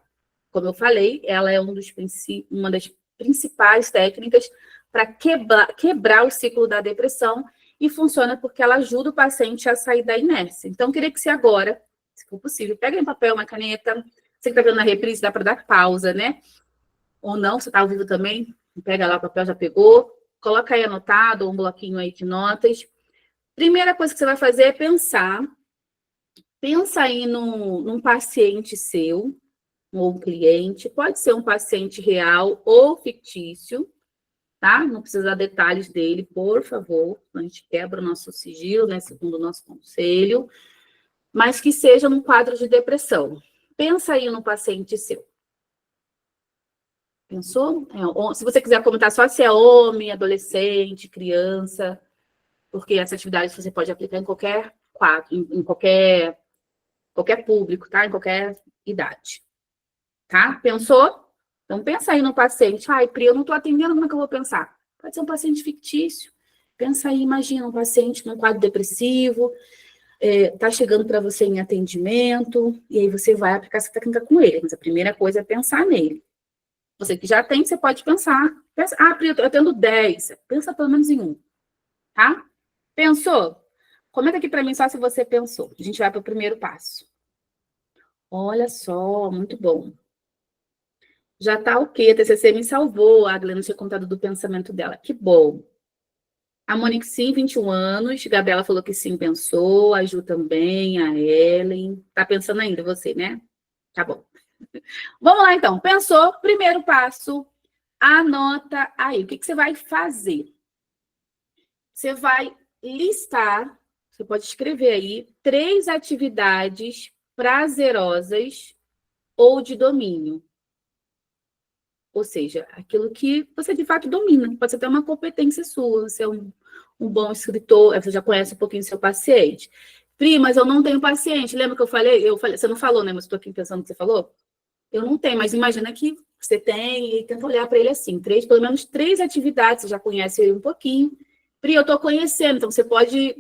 Como eu falei, ela é uma das principais técnicas para quebrar o ciclo da depressão e funciona porque ela ajuda o paciente a sair da inércia. Então, eu queria que você agora, se for possível, pegue um papel, uma caneta. Você que está vendo na reprise, dá para dar pausa, né? Ou não, você está ao vivo também, pega lá o papel, já pegou. Coloca aí anotado, um bloquinho aí de notas. Primeira coisa que você vai fazer é pensar. Pensa aí num paciente seu, ou um cliente. Pode ser um paciente real ou fictício, tá? Não precisa dar detalhes dele, por favor. A gente quebra o nosso sigilo, né? Segundo o nosso conselho. Mas que seja num quadro de depressão. Pensa aí num paciente seu. Pensou? Se você quiser comentar só se é homem, adolescente, criança, porque essa atividade você pode aplicar em qualquer quadro, em qualquer público, tá? Em qualquer idade. Tá? Pensou? Então, pensa aí no paciente. Ai, Pri, eu não estou atendendo, como é que eu vou pensar? Pode ser um paciente fictício. Pensa aí, imagina um paciente num quadro depressivo, tá chegando para você em atendimento, e aí você vai aplicar essa técnica com ele. Mas a primeira coisa é pensar nele. Você que já tem, você pode pensar. Pri, eu atendo 10. Pensa pelo menos em um. Tá? Pensou? Comenta aqui para mim só se você pensou. A gente vai para o primeiro passo. Olha só, muito bom. Já tá ok, a TCC me salvou. A Glenda tinha contado do pensamento dela. Que bom. A Monique, sim, 21 anos. Gabriela falou que sim, pensou. A Ju também, a Ellen. Tá pensando ainda você, né? Tá bom. Vamos lá, então. Pensou? Primeiro passo. Anota aí. O que você vai fazer? Você vai listar, você pode escrever aí, 3 atividades prazerosas ou de domínio. Ou seja, aquilo que você de fato domina. Pode ser até uma competência sua, você é um bom escritor, você já conhece um pouquinho seu paciente. Pri, mas eu não tenho paciente. Lembra que eu falei? Você não falou, né? Mas estou aqui pensando no que você falou. Eu não tenho, mas imagina que você tem e tenta olhar para ele assim. Pelo menos 3 atividades, você já conhece ele um pouquinho. Pri, eu estou conhecendo, então você pode...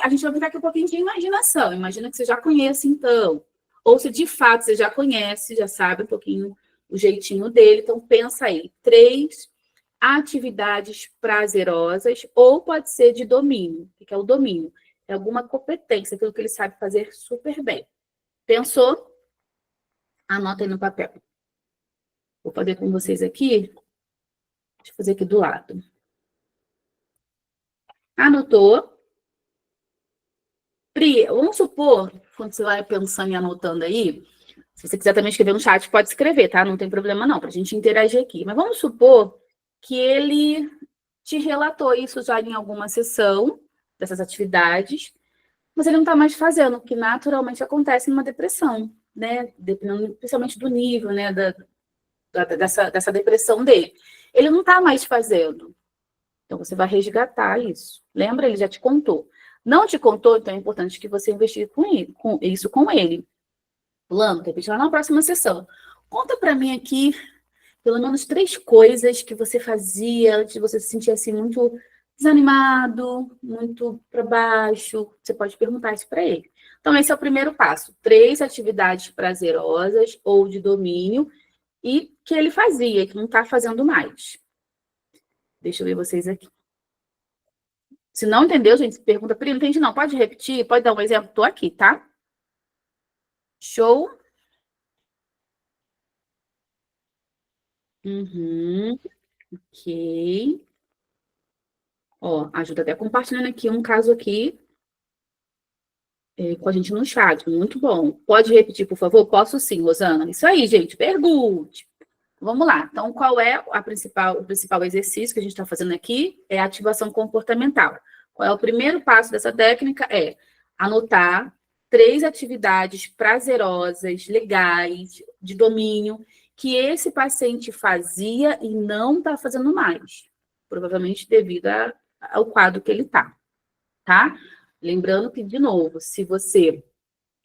a gente vai ficar aqui um pouquinho de imaginação. Imagina que você já conhece, então. Ou se de fato você já conhece, já sabe um pouquinho o jeitinho dele. Então, pensa aí. 3 atividades prazerosas, ou pode ser de domínio. O que é o domínio? É alguma competência, aquilo que ele sabe fazer super bem. Pensou? Anota aí no papel. Vou fazer com vocês aqui. Deixa eu fazer aqui do lado. Anotou? Pri, vamos supor, quando você vai pensando e anotando aí, se você quiser também escrever no chat, pode escrever, tá? Não tem problema não, pra gente interagir aqui. Mas vamos supor que ele te relatou isso já em alguma sessão dessas atividades, mas ele não está mais fazendo, o que naturalmente acontece numa depressão, né? Dependendo, principalmente do nível, né? Dessa depressão dele. Ele não está mais fazendo. Então, você vai resgatar isso. Lembra? Ele já te contou. Não te contou, então é importante que você investigue com ele. Fulano, de repente, lá na próxima sessão. Conta para mim aqui, pelo menos 3 coisas que você fazia antes de você se sentir assim muito desanimado, muito para baixo. Você pode perguntar isso para ele. Então, esse é o primeiro passo. 3 atividades prazerosas ou de domínio e que ele fazia, que não está fazendo mais. Deixa eu ver vocês aqui. Se não entendeu, gente, pergunta, Pri, não entendi não. Pode repetir? Pode dar um exemplo? Tô aqui, tá? Show. Uhum. Ok. Ó, ajuda até compartilhando aqui um caso aqui com a gente no chat. Muito bom. Pode repetir, por favor? Posso sim, Rosana. Isso aí, gente. Pergunte. Vamos lá. Então, qual é o principal exercício que a gente está fazendo aqui? É a ativação comportamental. Qual é o primeiro passo dessa técnica? É anotar 3 atividades prazerosas, legais, de domínio, que esse paciente fazia e não está fazendo mais. Provavelmente devido ao quadro que ele está, tá? Lembrando que, de novo, se você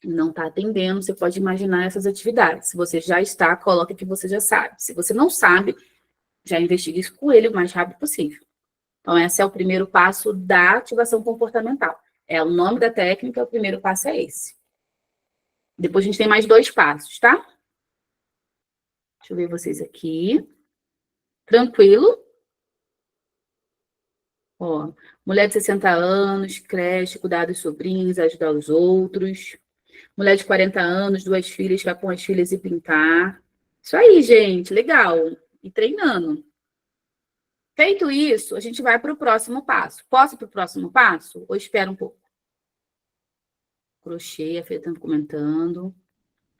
não está atendendo, você pode imaginar essas atividades. Se você já está, coloque que você já sabe. Se você não sabe, já investigue isso com ele o mais rápido possível. Então, esse é o primeiro passo da ativação comportamental. É o nome da técnica, o primeiro passo é esse. Depois a gente tem mais 2 passos, tá? Deixa eu ver vocês aqui. Tranquilo? Ó, mulher de 60 anos, creche, cuidar dos sobrinhos, ajudar os outros. Mulher de 40 anos, 2 filhas, vai com as filhas e pintar. Isso aí, gente, legal. E treinando. Feito isso, a gente vai para o próximo passo. Posso ir para o próximo passo? Ou espera um pouco? Crochê, a Fê está comentando.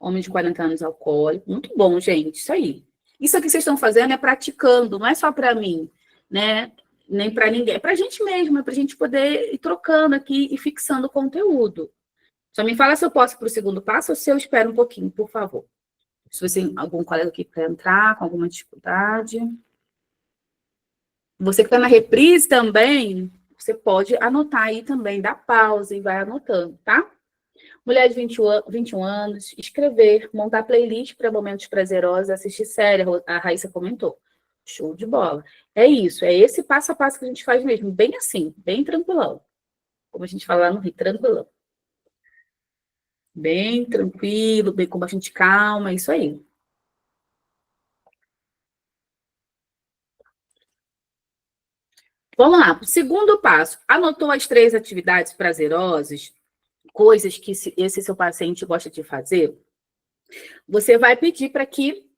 Homem de 40 anos alcoólico. Muito bom, gente. Isso aí. Isso aqui que vocês estão fazendo é praticando, não é só para mim, né? Nem para ninguém. É para a gente mesmo, é para a gente poder ir trocando aqui e fixando o conteúdo. Só me fala se eu posso ir para o segundo passo ou se eu espero um pouquinho, por favor. Se você tem algum colega aqui para entrar com alguma dificuldade. Você que está na reprise também, você pode anotar aí também, dá pausa e vai anotando, tá? Mulher de 21 anos, escrever, montar playlist para momentos prazerosos, assistir série, a Raíssa comentou. Show de bola. É isso, é esse passo a passo que a gente faz mesmo, bem assim, bem tranquilão. Como a gente fala lá no Rio, tranquilão. Bem tranquilo, bem com bastante calma, é isso aí. Vamos lá, o segundo passo. Anotou as 3 atividades prazerosas, coisas que esse seu paciente gosta de fazer? Você vai pedir para que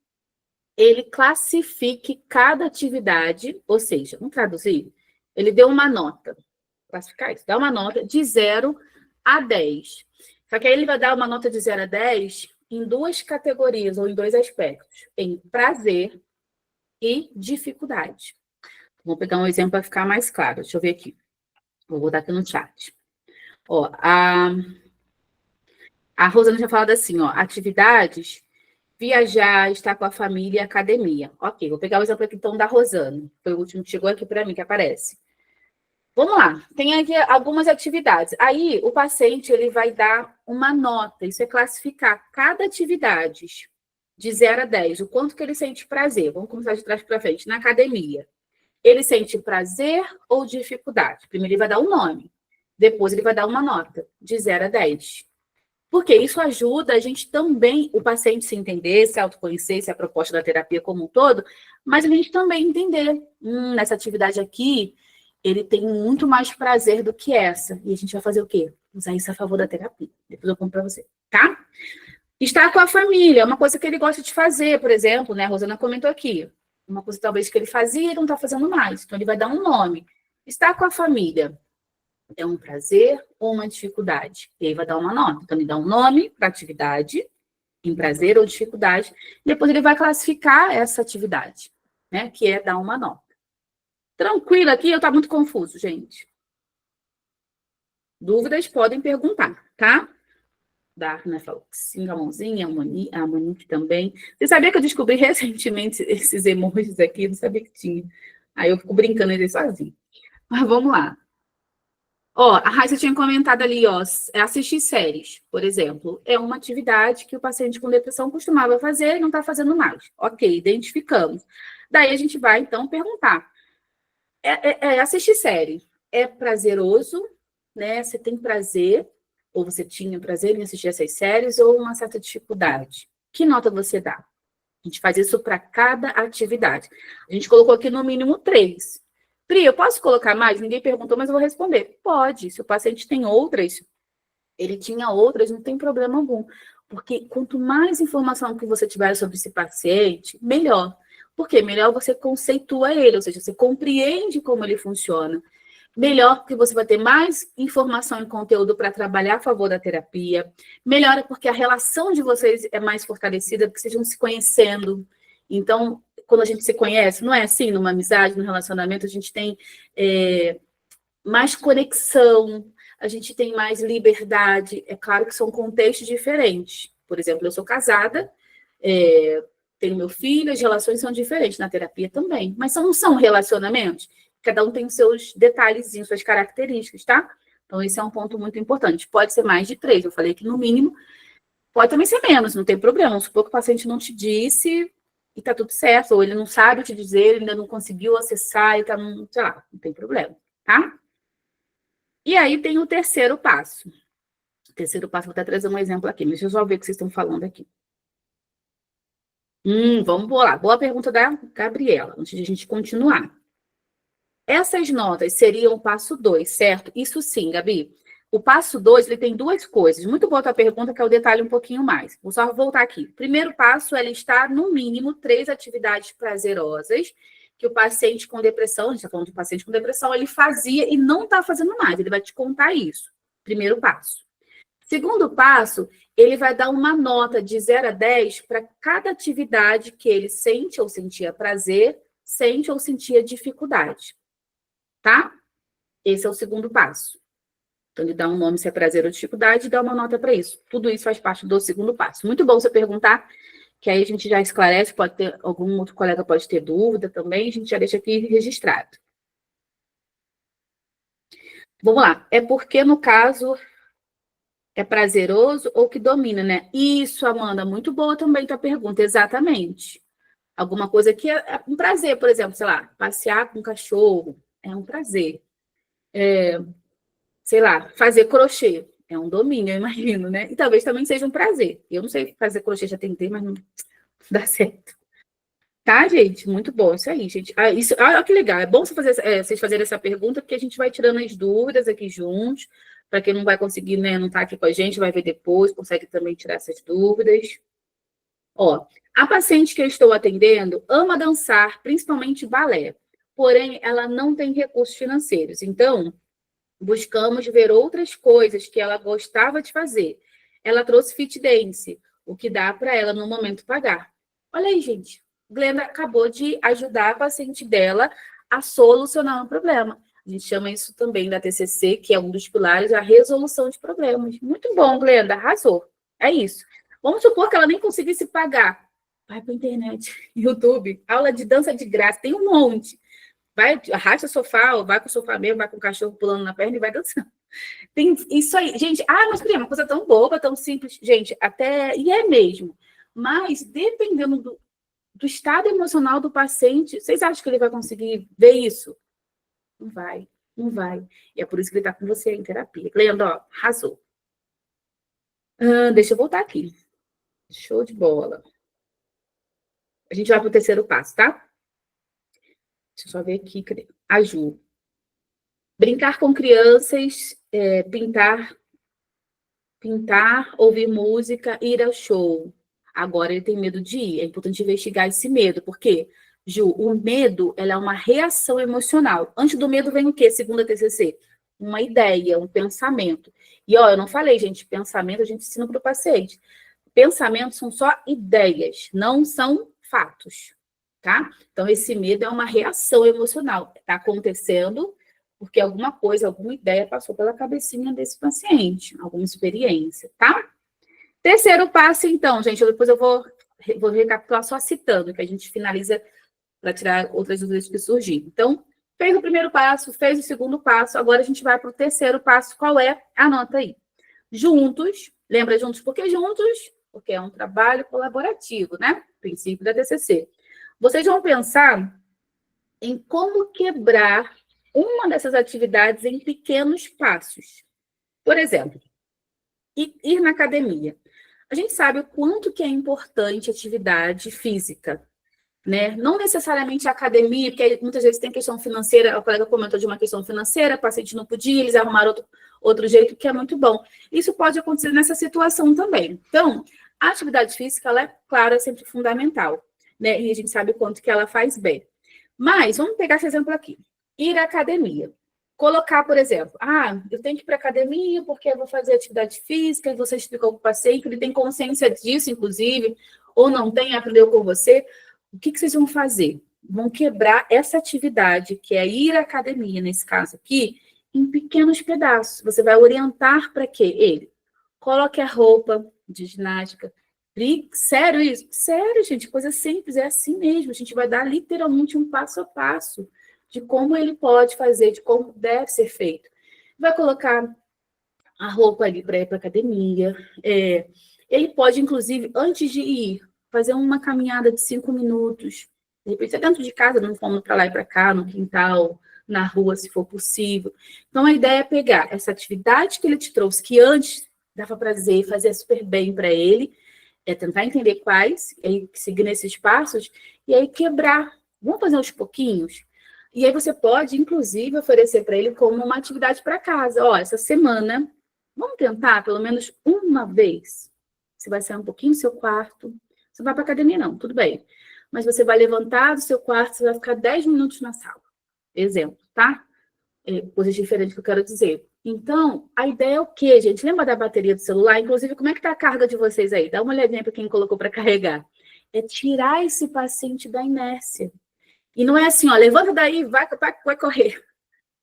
ele classifique cada atividade, ou seja, vamos traduzir, ele deu uma nota, classificar isso, dá uma nota de 0 a 10. Só que aí ele vai dar uma nota de 0 a 10 em 2 categorias, ou em 2 aspectos, em prazer e dificuldade. Vou pegar um exemplo para ficar mais claro. Deixa eu ver aqui. Vou botar aqui no chat. Ó, a Rosana tinha falado assim, ó, atividades, viajar, estar com a família e academia. Ok, vou pegar o exemplo aqui então da Rosana. Foi o último que chegou aqui para mim, que aparece. Vamos lá, tem aqui algumas atividades. Aí, o paciente, ele vai dar uma nota, isso é classificar cada atividade de 0 a 10, o quanto que ele sente prazer. Vamos começar de trás para frente. Na academia, ele sente prazer ou dificuldade? Primeiro ele vai dar um nome, depois ele vai dar uma nota, de 0 a 10. Porque isso ajuda a gente também, o paciente se entender, se autoconhecer, se a proposta da terapia como um todo, mas a gente também entender, nessa atividade aqui, ele tem muito mais prazer do que essa. E a gente vai fazer o quê? Usar isso a favor da terapia. Depois eu conto para você, tá? Estar com a família, é uma coisa que ele gosta de fazer, por exemplo, né? A Rosana comentou aqui. Uma coisa talvez que ele fazia e não está fazendo mais. Então, ele vai dar um nome. Estar com a família é um prazer ou uma dificuldade? E aí vai dar uma nota. Então, ele dá um nome para a atividade, em prazer ou dificuldade. Depois ele vai classificar essa atividade, né? Que é dar uma nota. Tranquilo aqui, eu estou muito confuso, gente. Dúvidas podem perguntar, tá? Darna falou que sim, a mãozinha, a Monique também. Você sabia que eu descobri recentemente esses emojis aqui? Não sabia que tinha. Aí eu fico brincando eles sozinho. Mas vamos lá. Ó, a Raíssa tinha comentado ali, ó, assistir séries, por exemplo, é uma atividade que o paciente com depressão costumava fazer e não está fazendo mais. Ok, identificamos. Daí a gente vai, então, perguntar. Assistir série é prazeroso, né? Você tem prazer, ou você tinha prazer em assistir essas séries, ou uma certa dificuldade? Que nota você dá? A gente faz isso para cada atividade. A gente colocou aqui no mínimo 3. Pri, eu posso colocar mais? Ninguém perguntou, mas eu vou responder. Pode. Se o paciente tem outras, ele tinha outras, não tem problema algum. Porque quanto mais informação que você tiver sobre esse paciente, melhor. Por quê? Melhor você conceitua ele, ou seja, você compreende como ele funciona. Melhor porque você vai ter mais informação e conteúdo para trabalhar a favor da terapia. Melhora porque a relação de vocês é mais fortalecida, porque vocês vão se conhecendo. Então, quando a gente se conhece, não é assim, numa amizade, num relacionamento, a gente tem mais conexão, a gente tem mais liberdade. É claro que são contextos diferentes. Por exemplo, eu sou casada, tenho meu filho, as relações são diferentes na terapia também. Mas não são relacionamentos. Cada um tem os seus detalhezinhos, suas características, tá? Então, esse é um ponto muito importante. Pode ser mais de 3, eu falei que no mínimo. Pode também ser menos, não tem problema. Vamos supor que o paciente não te disse e tá tudo certo, ou ele não sabe te dizer, ele ainda não conseguiu acessar e tá, sei lá, não tem problema, tá? E aí tem o terceiro passo. O terceiro passo, vou até trazer um exemplo aqui, mas deixa eu só ver o que vocês estão falando aqui. Vamos lá. Boa pergunta da Gabriela, antes de a gente continuar. Essas notas seriam o passo 2, certo? Isso sim, Gabi. O passo 2, ele tem duas coisas. Muito boa a tua pergunta, que é o detalhe um pouquinho mais. Vou só voltar aqui. O primeiro passo é listar, no mínimo, 3 atividades prazerosas que o paciente com depressão, a gente está falando de paciente com depressão, ele fazia e não está fazendo mais. Ele vai te contar isso. Primeiro passo. Segundo passo, ele vai dar uma nota de 0 a 10 para cada atividade que ele sente ou sentia prazer, sente ou sentia dificuldade. Tá? Esse é o segundo passo. Então, ele dá um nome se é prazer ou dificuldade e dá uma nota para isso. Tudo isso faz parte do segundo passo. Muito bom você perguntar, que aí a gente já esclarece, pode ter, algum outro colega pode ter dúvida também, a gente já deixa aqui registrado. Vamos lá. É porque, no caso, é prazeroso ou que domina, né? Isso, Amanda, muito boa também tua pergunta, exatamente. Alguma coisa que é um prazer, por exemplo, sei lá, passear com um cachorro é um prazer. Sei lá, fazer crochê é um domínio, eu imagino, né? E talvez também seja um prazer. Eu não sei fazer crochê, já tentei, mas não dá certo. Tá, gente? Muito bom. Isso aí, gente. Olha que legal. É bom vocês fazerem essa pergunta, porque a gente vai tirando as dúvidas aqui juntos. Para quem não vai conseguir, né, não tá aqui com a gente, vai ver depois, consegue também tirar essas dúvidas. Ó, a paciente que eu estou atendendo ama dançar, principalmente balé. Porém, ela não tem recursos financeiros. Então, buscamos ver outras coisas que ela gostava de fazer. Ela trouxe fit dance, o que dá para ela no momento pagar. Olha aí, gente. Glenda acabou de ajudar a paciente dela a solucionar um problema. A gente chama isso também da TCC, que é um dos pilares, a resolução de problemas. Muito bom, Glenda, arrasou. É isso. Vamos supor que ela nem conseguisse pagar. Vai para a internet, YouTube, aula de dança de graça, tem um monte. Vai, arrasta o sofá, ou vai com o sofá mesmo, vai com o cachorro pulando na perna e vai dançando. Tem isso aí. Gente, mas é uma coisa tão boba, tão simples. Gente, até... E é mesmo. Mas, dependendo do estado emocional do paciente, vocês acham que ele vai conseguir ver isso? Não vai. Não vai. E é por isso que ele está com você em terapia. Glenda, ó, arrasou. Deixa eu voltar aqui. Show de bola. A gente vai para o terceiro passo, tá? Deixa eu só ver aqui, cadê? A Ju. Brincar com crianças, pintar, ouvir música, ir ao show. Agora ele tem medo de ir. É importante investigar esse medo, porque, Ju, o medo ela é uma reação emocional. Antes do medo vem o quê, segundo a TCC? Uma ideia, um pensamento. E, ó, eu não falei, gente, pensamento a gente ensina para o paciente. Pensamentos são só ideias, não são fatos, tá? Então, esse medo é uma reação emocional. Está acontecendo porque alguma coisa, alguma ideia passou pela cabecinha desse paciente, alguma experiência, tá? Terceiro passo, então, gente, depois eu vou recapitular só citando, que a gente finaliza para tirar outras dúvidas que surgiram. Então, fez o primeiro passo, fez o segundo passo, agora a gente vai para o terceiro passo, qual é? Anota aí. Juntos, lembra juntos? Por que juntos? Porque é um trabalho colaborativo, né? Princípio da TCC. Vocês vão pensar em como quebrar uma dessas atividades em pequenos passos. Por exemplo, ir na academia. A gente sabe o quanto que é importante atividade física, né? Não necessariamente a academia, porque muitas vezes tem questão financeira, a colega comentou de uma questão financeira, o paciente não podia, eles arrumaram outro jeito, que é muito bom. Isso pode acontecer nessa situação também. Então, a atividade física, ela é, claro, é sempre fundamental, né? E a gente sabe o quanto que ela faz bem. Mas, vamos pegar esse exemplo aqui. Ir à academia. Colocar, por exemplo, eu tenho que ir para a academia porque eu vou fazer atividade física, e você explicou para o paciente, ele tem consciência disso, inclusive, ou não tem, aprendeu com você. O que vocês vão fazer? Vão quebrar essa atividade, que é ir à academia, nesse caso aqui, em pequenos pedaços. Você vai orientar para quê? Ele. Coloque a roupa de ginástica. Sério isso? Sério, gente, coisa simples, é assim mesmo. A gente vai dar literalmente um passo a passo de como ele pode fazer, de como deve ser feito. Vai colocar a roupa ali para ir para a academia. Ele pode, inclusive, antes de ir, fazer uma caminhada de 5 minutos. De repente, é dentro de casa, não vamos para lá e para cá, no quintal, na rua, se for possível. Então, a ideia é pegar essa atividade que ele te trouxe, que antes dava prazer, fazia super bem para ele, tentar entender quais, e aí seguir nesses passos, e aí quebrar. Vamos fazer aos pouquinhos? E aí você pode, inclusive, oferecer para ele como uma atividade para casa. Ó, essa semana, vamos tentar pelo menos uma vez. Você vai sair um pouquinho do seu quarto. Você não vai para academia, não, tudo bem. Mas você vai levantar do seu quarto, você vai ficar 10 minutos na sala. Exemplo, tá? Coisas diferentes que eu quero dizer. Então, a ideia é o quê, gente? Lembra da bateria do celular? Inclusive, como é que está a carga de vocês aí? Dá uma olhadinha para quem colocou para carregar. É tirar esse paciente da inércia. E não é assim, ó, levanta daí, vai correr,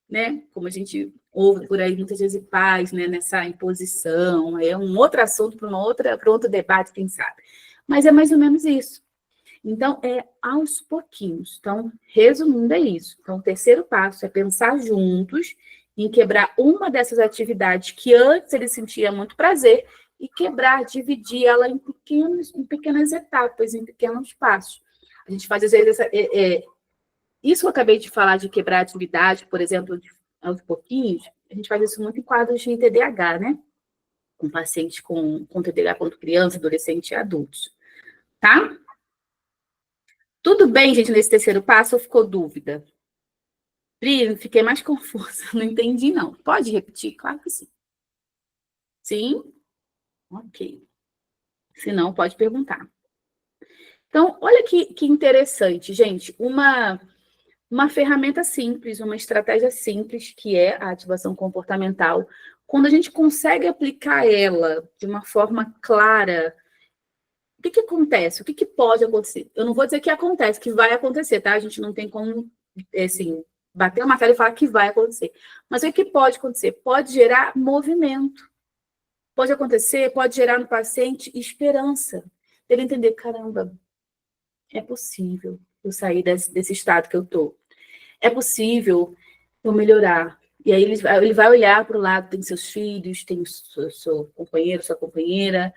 né? Como a gente ouve por aí muitas vezes pais, né? Nessa imposição, é um outro assunto para outro debate, quem sabe. Mas é mais ou menos isso. Então, é aos pouquinhos. Então, resumindo, é isso. Então, o terceiro passo é pensar juntos em quebrar uma dessas atividades que antes ele sentia muito prazer e quebrar, dividir ela em pequenas etapas, em pequenos passos. A gente faz, às vezes, isso que eu acabei de falar de quebrar a atividade, por exemplo, aos pouquinhos, a gente faz isso muito em quadros de TDAH, né? Com pacientes com TDAH quanto criança, adolescente e adultos. Tá? Tudo bem, gente, nesse terceiro passo ou ficou dúvida? Pri, fiquei mais confusa, não entendi, não. Pode repetir? Claro que sim. Sim? Ok. Se não, pode perguntar. Então, olha que interessante, gente. Uma ferramenta simples, uma estratégia simples, que é a ativação comportamental, quando a gente consegue aplicar ela de uma forma clara, o que acontece? O que pode acontecer? Eu não vou dizer que acontece, que vai acontecer, tá? A gente não tem como, assim, bater uma cara e falar que vai acontecer. Mas o que pode acontecer? Pode gerar movimento. Pode acontecer, pode gerar no paciente esperança. Ele entender, caramba, é possível eu sair desse estado que eu estou. É possível eu melhorar. E aí ele vai olhar para o lado, tem seus filhos, tem seu companheiro, sua companheira,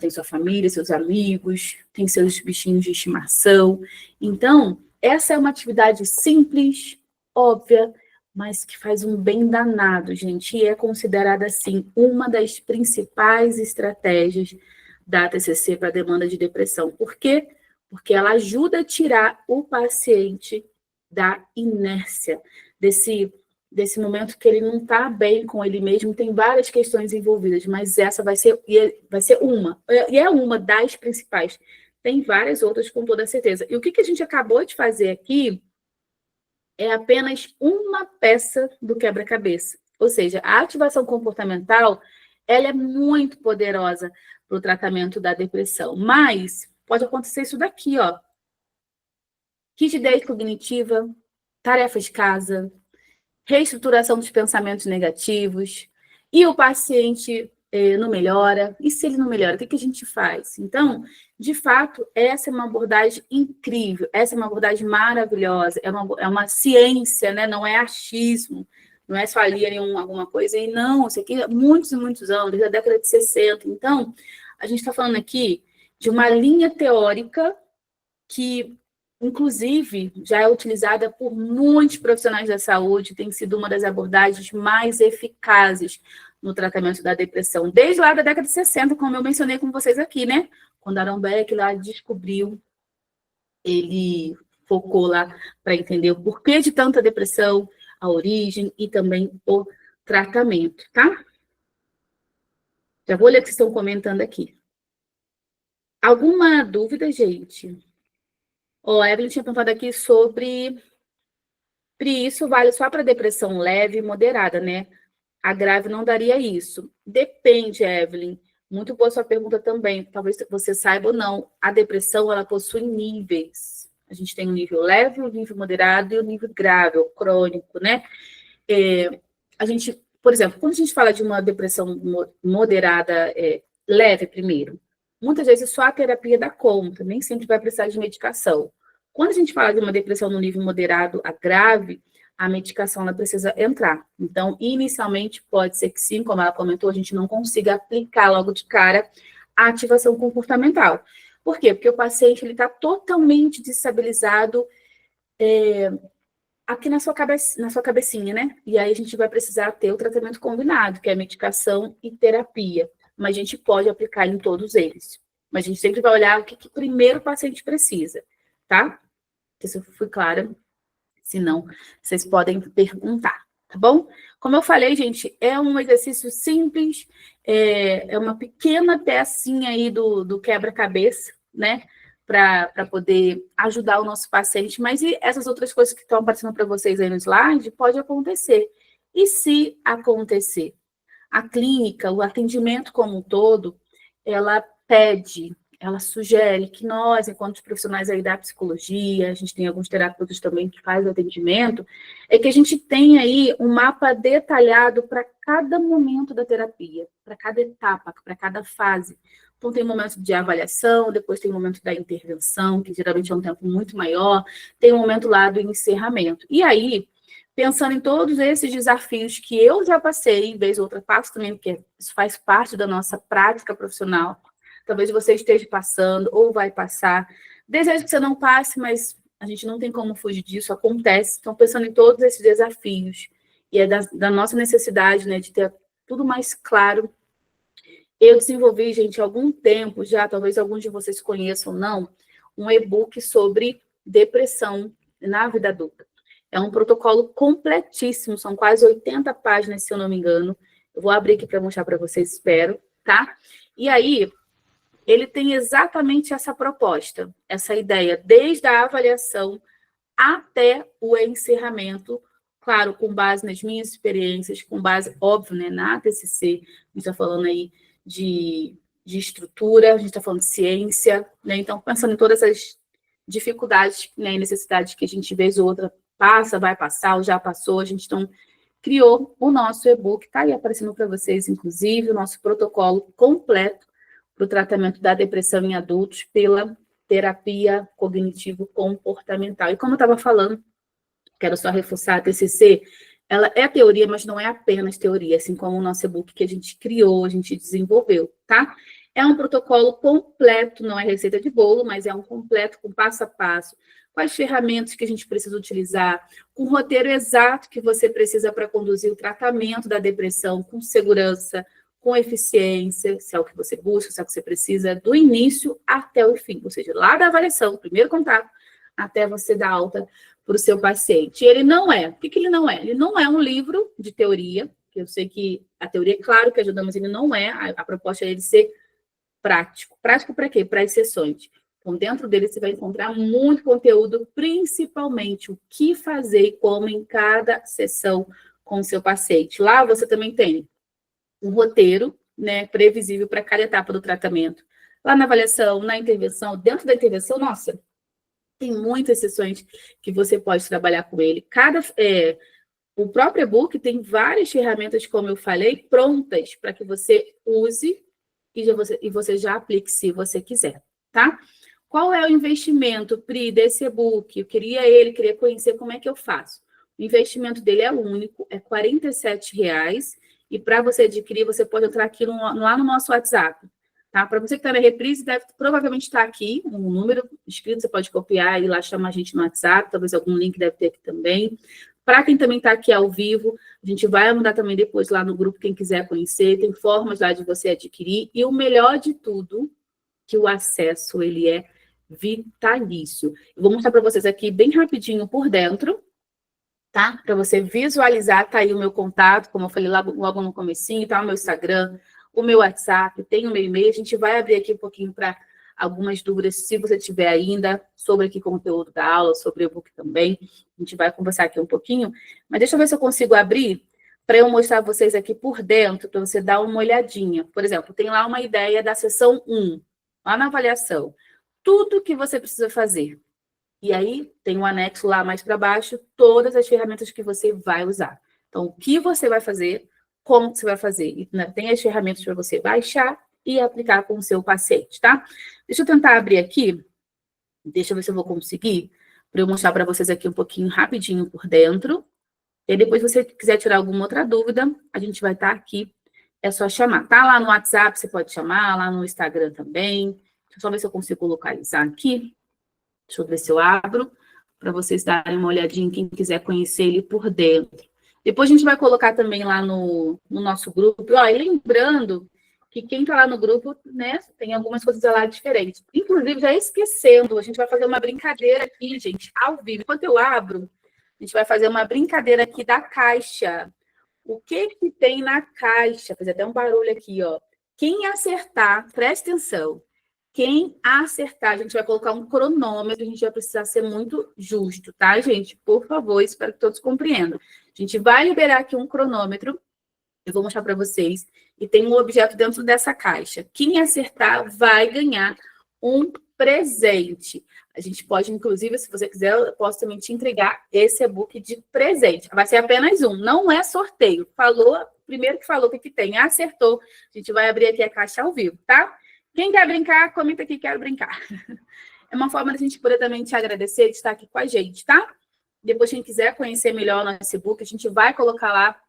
tem sua família, seus amigos, tem seus bichinhos de estimação. Então, essa é uma atividade simples, óbvia, mas que faz um bem danado, gente, e é considerada, assim, uma das principais estratégias da TCC para a demanda de depressão. Por quê? Porque ela ajuda a tirar o paciente da inércia, desse momento que ele não está bem com ele mesmo, tem várias questões envolvidas, mas essa vai ser uma, e é uma das principais. Tem várias outras, com toda certeza. E o que a gente acabou de fazer aqui é apenas uma peça do quebra-cabeça. Ou seja, a ativação comportamental, ela é muito poderosa para o tratamento da depressão. Mas pode acontecer isso daqui, ó. Rigidez cognitiva, tarefa de casa, reestruturação dos pensamentos negativos, e o paciente não melhora. E se ele não melhora, o que a gente faz? Então, de fato, essa é uma abordagem incrível, essa é uma abordagem maravilhosa, é uma ciência, né? Não é achismo, não é só ali alguma coisa, e não, isso aqui há muitos e muitos anos, desde a década de 60. Então, a gente está falando aqui de uma linha teórica que, inclusive, já é utilizada por muitos profissionais da saúde, tem sido uma das abordagens mais eficazes no tratamento da depressão, desde lá da década de 60, como eu mencionei com vocês aqui, né? Quando Aaron Beck lá descobriu, ele focou lá para entender o porquê de tanta depressão, a origem e também o tratamento, tá? Já vou ler o que estão comentando aqui. Alguma dúvida, gente? A Evelyn tinha perguntado aqui sobre isso vale só para depressão leve e moderada, né? A grave não daria isso. Depende, Evelyn. Muito boa sua pergunta também. Talvez você saiba ou não. A depressão, ela possui níveis. A gente tem o nível leve, o nível moderado e o nível grave, ou crônico, né? A gente, por exemplo, quando a gente fala de uma depressão moderada, leve primeiro, muitas vezes só a terapia dá conta, nem sempre vai precisar de medicação. Quando a gente fala de uma depressão no nível moderado a grave, a medicação ela precisa entrar. Então, inicialmente, pode ser que sim, como ela comentou, a gente não consiga aplicar logo de cara a ativação comportamental. Por quê? Porque o paciente está totalmente desestabilizado aqui na sua cabecinha, né? E aí a gente vai precisar ter o tratamento combinado, que é medicação e terapia. Mas a gente pode aplicar em todos eles. Mas a gente sempre vai olhar o que primeiro o paciente precisa, tá? Se eu fui clara. Se não, vocês podem perguntar, tá bom? Como eu falei, gente, é um exercício simples, é uma pequena pecinha aí do quebra-cabeça, né? Para poder ajudar o nosso paciente. Mas e essas outras coisas que estão aparecendo para vocês aí no slide, pode acontecer. E se acontecer? A clínica, o atendimento como um todo, ela pede, ela sugere que nós, enquanto profissionais aí da psicologia, a gente tem alguns terapeutas também que fazem o atendimento, é que a gente tenha aí um mapa detalhado para cada momento da terapia, para cada etapa, para cada fase. Então, tem um momento de avaliação, depois tem o momento da intervenção, que geralmente é um tempo muito maior, tem um momento lá do encerramento. E aí, pensando em todos esses desafios que eu já passei, vez ou outra passo também, porque isso faz parte da nossa prática profissional, talvez você esteja passando ou vai passar. Desejo que você não passe, mas a gente não tem como fugir disso, acontece. Então, pensando em todos esses desafios, e é da nossa necessidade, né, de ter tudo mais claro. Eu desenvolvi, gente, há algum tempo já, talvez alguns de vocês conheçam ou não, um e-book sobre depressão na vida adulta. É um protocolo completíssimo, são quase 80 páginas, se eu não me engano. Eu vou abrir aqui para mostrar para vocês, espero, tá? E aí, ele tem exatamente essa proposta, essa ideia, desde a avaliação até o encerramento, claro, com base nas minhas experiências, com base, óbvio, né, na TCC, a gente está falando aí de estrutura, a gente está falando de ciência, né, então, pensando em todas as dificuldades, né, e necessidades que a gente, vez ou outra, passa, vai passar, ou já passou, a gente então criou o nosso e-book, está aí aparecendo para vocês, inclusive, o nosso protocolo completo para o tratamento da depressão em adultos pela terapia cognitivo-comportamental. E como eu estava falando, quero só reforçar, a TCC, ela é teoria, mas não é apenas teoria, assim como o nosso e-book que a gente criou, a gente desenvolveu, tá? É um protocolo completo, não é receita de bolo, mas é um completo com passo a passo, com as ferramentas que a gente precisa utilizar, com o roteiro exato que você precisa para conduzir o tratamento da depressão com segurança, com eficiência, se é o que você busca, se é o que você precisa, do início até o fim, ou seja, lá da avaliação, primeiro contato, até você dar alta para o seu paciente. E ele não é. O que ele não é? Ele não é um livro de teoria, que eu sei que a teoria, é claro que ajuda, mas ele não é. A proposta é ele ser prático. Prático para quê? Para as sessões. Então, dentro dele você vai encontrar muito conteúdo, principalmente o que fazer e como em cada sessão com o seu paciente. Lá você também tem um roteiro, né, previsível para cada etapa do tratamento. Lá na avaliação, na intervenção, dentro da intervenção, nossa, tem muitas sessões que você pode trabalhar com ele. O próprio e-book tem várias ferramentas, como eu falei, prontas para que você use e você já aplique se você quiser, tá? Qual é o investimento, Pri, desse e-book? Eu queria conhecer como é que eu faço. O investimento dele é único, é R$ 47,00, e para você adquirir, você pode entrar aqui lá no nosso WhatsApp. Tá? Para você que está na reprise, deve provavelmente estar aqui, um número escrito, você pode copiar e ir lá chamar a gente no WhatsApp, talvez algum link deve ter aqui também. Para quem também está aqui ao vivo, a gente vai mandar também depois lá no grupo, quem quiser conhecer, tem formas lá de você adquirir, e o melhor de tudo, que o acesso, ele é vitalício. Eu vou mostrar para vocês aqui bem rapidinho por dentro, tá? Para você visualizar, tá aí o meu contato, como eu falei logo no comecinho, tá o meu Instagram, o meu WhatsApp, tem o meu e-mail. A gente vai abrir aqui um pouquinho para algumas dúvidas, se você tiver ainda, sobre aqui conteúdo da aula, sobre o e-book também. A gente vai conversar aqui um pouquinho. Mas deixa eu ver se eu consigo abrir para eu mostrar a vocês aqui por dentro, para você dar uma olhadinha. Por exemplo, tem lá uma ideia da sessão 1, lá na avaliação. Tudo que você precisa fazer. E aí, tem um anexo lá mais para baixo, todas as ferramentas que você vai usar. Então, o que você vai fazer, como você vai fazer. E, né, tem as ferramentas para você baixar e aplicar com o seu paciente, tá? Deixa eu tentar abrir aqui. Deixa eu ver se eu vou conseguir, para eu mostrar para vocês aqui um pouquinho rapidinho por dentro. E depois, se você quiser tirar alguma outra dúvida, a gente vai estar aqui. É só chamar. Tá lá no WhatsApp, você pode chamar, lá no Instagram também. Deixa eu só ver se eu consigo localizar aqui. Deixa eu ver se eu abro, para vocês darem uma olhadinha, quem quiser conhecer ele por dentro. Depois a gente vai colocar também lá no nosso grupo. Ó, e lembrando que quem está lá no grupo, né, tem algumas coisas lá diferentes. Inclusive, já esquecendo, a gente vai fazer uma brincadeira aqui, gente, ao vivo. Enquanto eu abro, a gente vai fazer uma brincadeira aqui da caixa. O que que tem na caixa? Fazer até um barulho aqui, ó. Quem acertar, presta atenção. Quem acertar, a gente vai colocar um cronômetro, a gente vai precisar ser muito justo, tá, gente? Por favor, espero que todos compreendam. A gente vai liberar aqui um cronômetro, eu vou mostrar para vocês, e tem um objeto dentro dessa caixa. Quem acertar vai ganhar um presente. A gente pode, inclusive, se você quiser, eu posso também te entregar esse e-book de presente. Vai ser apenas um, não é sorteio. Falou, primeiro que falou o que tem, acertou. A gente vai abrir aqui a caixa ao vivo, tá? Quem quer brincar, comenta aqui, quero brincar. É uma forma da gente poder também te agradecer de estar aqui com a gente, tá? Depois, quem quiser conhecer melhor o nosso e-book, a gente vai colocar lá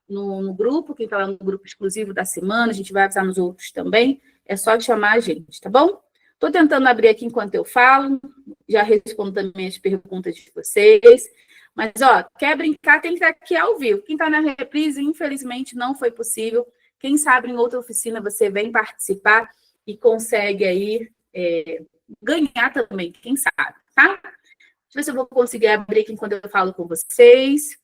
no grupo, quem está lá no grupo exclusivo da semana, a gente vai avisar nos outros também. É só chamar a gente, tá bom? Estou tentando abrir aqui enquanto eu falo, já respondo também as perguntas de vocês. Mas, ó, quer brincar, tem que estar aqui ao vivo. Quem está na reprise, infelizmente, não foi possível. Quem sabe em outra oficina você vem participar e consegue aí ganhar também, quem sabe, tá? Deixa eu ver se eu vou conseguir abrir aqui enquanto eu falo com vocês.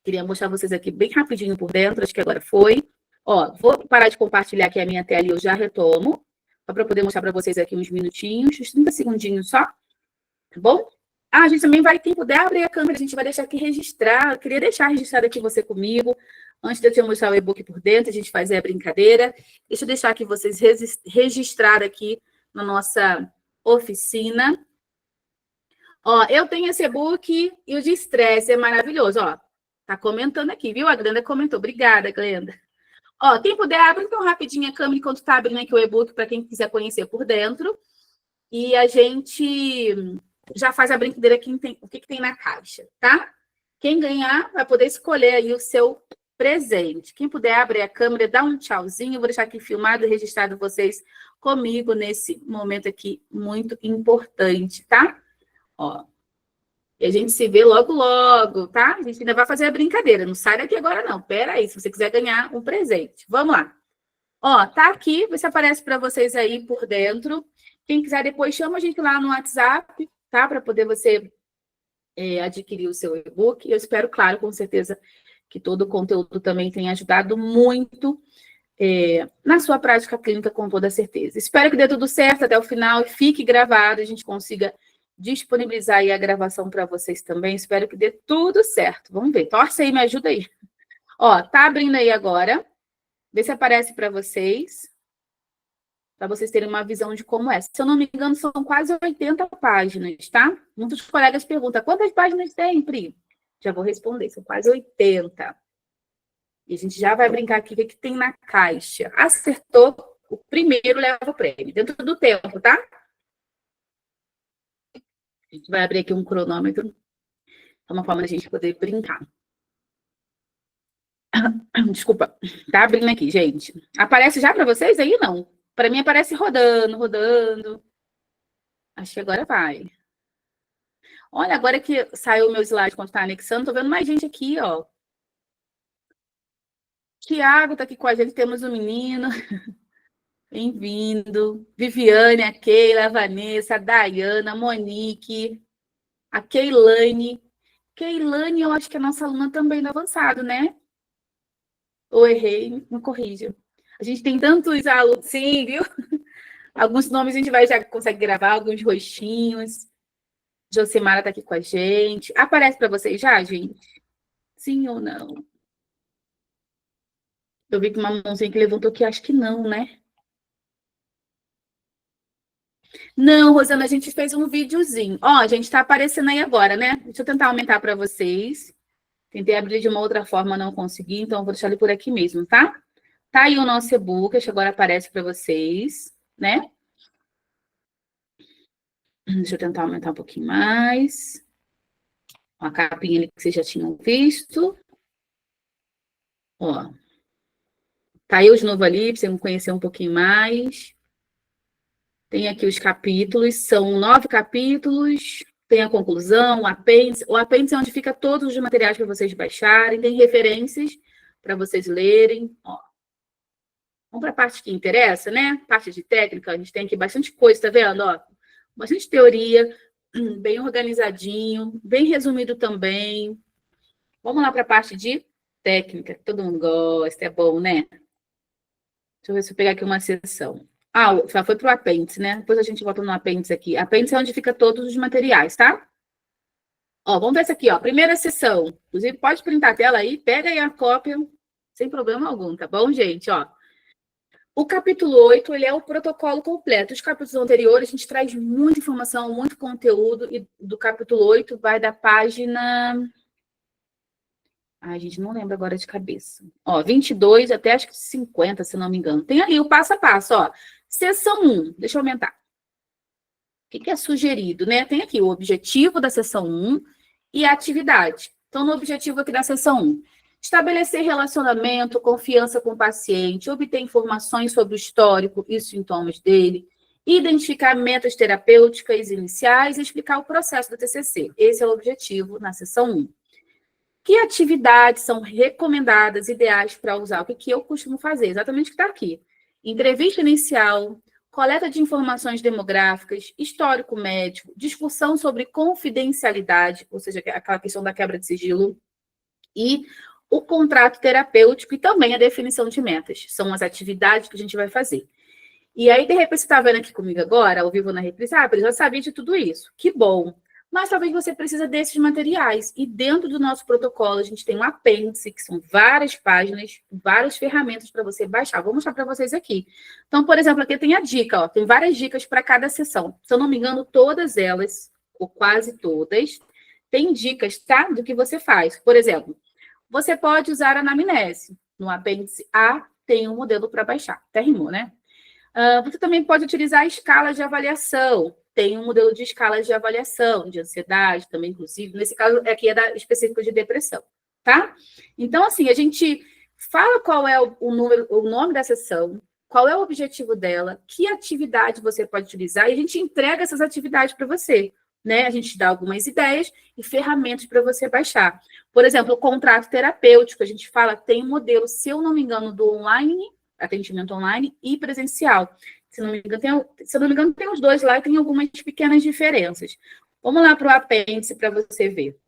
Queria mostrar vocês aqui bem rapidinho por dentro, acho que agora foi. Ó, vou parar de compartilhar aqui a minha tela e eu já retomo, só para poder mostrar para vocês aqui uns minutinhos, uns 30 segundinhos só, tá bom? Ah, a gente também vai, quem puder abrir a câmera, a gente vai deixar aqui registrar. Eu queria deixar registrado aqui você comigo. Antes de eu te mostrar o e-book por dentro, a gente fazer a brincadeira. Deixa eu deixar aqui vocês registrar aqui na nossa oficina. Ó, eu tenho esse e-book e o de estresse é maravilhoso, ó. Tá comentando aqui, viu? A Glenda comentou. Obrigada, Glenda. Ó, quem puder, abre então rapidinho a câmera enquanto tá abrindo aqui o e-book para quem quiser conhecer por dentro. E a gente já faz a brincadeira aqui, o que tem na caixa, tá? Quem ganhar vai poder escolher aí o seu presente. Quem puder abrir a câmera, dá um tchauzinho. Eu vou deixar aqui filmado e registrado vocês comigo nesse momento aqui muito importante, tá? Ó. E a gente se vê logo, logo, tá? A gente ainda vai fazer a brincadeira. Não sai daqui agora, não. Pera aí, se você quiser ganhar um presente. Vamos lá. Ó, tá aqui, vê se aparece para vocês aí por dentro. Quem quiser depois, chama a gente lá no WhatsApp, tá? Para poder você adquirir o seu e-book. Eu espero, claro, com certeza, que todo o conteúdo também tenha ajudado muito na sua prática clínica, com toda certeza. Espero que dê tudo certo até o final e fique gravado, a gente consiga disponibilizar aí a gravação para vocês também. Espero que dê tudo certo. Vamos ver. Torce aí, me ajuda aí. Ó, tá abrindo aí agora. Vê se aparece para vocês terem uma visão de como é. Se eu não me engano, são quase 80 páginas, tá? Muitos colegas perguntam, quantas páginas tem, Pri? Já vou responder, são quase 80. E a gente já vai brincar aqui o que tem na caixa. Acertou, o primeiro leva o prêmio, dentro do tempo, tá? A gente vai abrir aqui um cronômetro. É uma forma da gente poder brincar. Desculpa, tá abrindo aqui, gente. Aparece já para vocês aí? Não. Para mim aparece rodando, rodando. Acho que agora vai. Olha, agora que saiu o meu slide quando está anexando, tô vendo mais gente aqui, ó. Tiago tá aqui com a gente, temos um menino. Bem-vindo. Viviane, a Keila, a Vanessa, a Dayana, a Monique, a Keilane. Keilane, eu acho que é nossa aluna também do avançado, né? Ou errei, me corrija. A gente tem tantos alunos, sim, viu? Alguns nomes a gente já consegue gravar, alguns rostinhos. Josemara está aqui com a gente. Aparece para vocês já, gente? Sim ou não? Eu vi que uma mãozinha que levantou aqui, acho que não, né? Não, Rosana, a gente fez um videozinho. Ó, a gente está aparecendo aí agora, né? Deixa eu tentar aumentar para vocês. Tentei abrir de uma outra forma, não consegui, então eu vou deixar ele por aqui mesmo, tá? Tá aí o nosso e-book, acho que agora aparece para vocês, né? Deixa eu tentar aumentar um pouquinho mais. A capinha ali que vocês já tinham visto. Ó. Tá eu de novo ali, para você me conhecer um pouquinho mais. Tem aqui os capítulos, são 9 capítulos. Tem a conclusão, o apêndice. O apêndice é onde fica todos os materiais para vocês baixarem. Tem referências para vocês lerem. Ó. Vamos para a parte que interessa, né? Parte de técnica, a gente tem aqui bastante coisa, tá vendo? Ó, bastante teoria, bem organizadinho, bem resumido também. Vamos lá para a parte de técnica, que todo mundo gosta, é bom, né? Deixa eu ver se eu pegar aqui uma seção. Ah, já foi para o apêndice, né? Depois a gente volta no apêndice aqui. Apêndice é onde fica todos os materiais, tá? Ó, vamos ver essa aqui, ó. Primeira sessão. Inclusive, pode printar a tela aí, pega aí a cópia, sem problema algum, tá bom, gente? Ó. O capítulo 8, ele é o protocolo completo. Os capítulos anteriores, a gente traz muita informação, muito conteúdo, e do capítulo 8 vai da página... Ai, gente, não lembro agora de cabeça. Ó, 22 até acho que 50, se não me engano. Tem ali o passo a passo, ó. Seção 1, deixa eu aumentar. O que é sugerido, né? Tem aqui o objetivo da seção 1 e a atividade. Então, no objetivo aqui da seção 1, estabelecer relacionamento, confiança com o paciente, obter informações sobre o histórico e os sintomas dele, identificar metas terapêuticas iniciais e explicar o processo do TCC. Esse é o objetivo na seção 1. Que atividades são recomendadas, ideais para usar? O que eu costumo fazer? Exatamente o que está aqui. Entrevista inicial, coleta de informações demográficas, histórico médico, discussão sobre confidencialidade, ou seja, aquela questão da quebra de sigilo, e o contrato terapêutico e também a definição de metas. São as atividades que a gente vai fazer. E aí, de repente, você está vendo aqui comigo agora, ao vivo na reprise, eu já sabia de tudo isso. Que bom! Mas talvez você precise desses materiais. E dentro do nosso protocolo, a gente tem um apêndice, que são várias páginas, várias ferramentas para você baixar. Vou mostrar para vocês aqui. Então, por exemplo, aqui tem a dica, ó, tem várias dicas para cada sessão. Se eu não me engano, todas elas, ou quase todas, tem dicas, tá? Do que você faz. Por exemplo, você pode usar a anamnese. No apêndice A, tem um modelo para baixar. Até rimou, né? Você também pode utilizar a escala de avaliação. Tem um modelo de escalas de avaliação, de ansiedade também, inclusive. Nesse caso, aqui é específico de depressão, tá? Então, assim, a gente fala qual é o nome da sessão, qual é o objetivo dela, que atividade você pode utilizar, e a gente entrega essas atividades para você, né? A gente dá algumas ideias e ferramentas para você baixar. Por exemplo, o contrato terapêutico, a gente fala, tem um modelo, se eu não me engano, do online, atendimento online e presencial. Se não me engano, tem os dois lá e tem algumas pequenas diferenças. Vamos lá para o apêndice para você ver.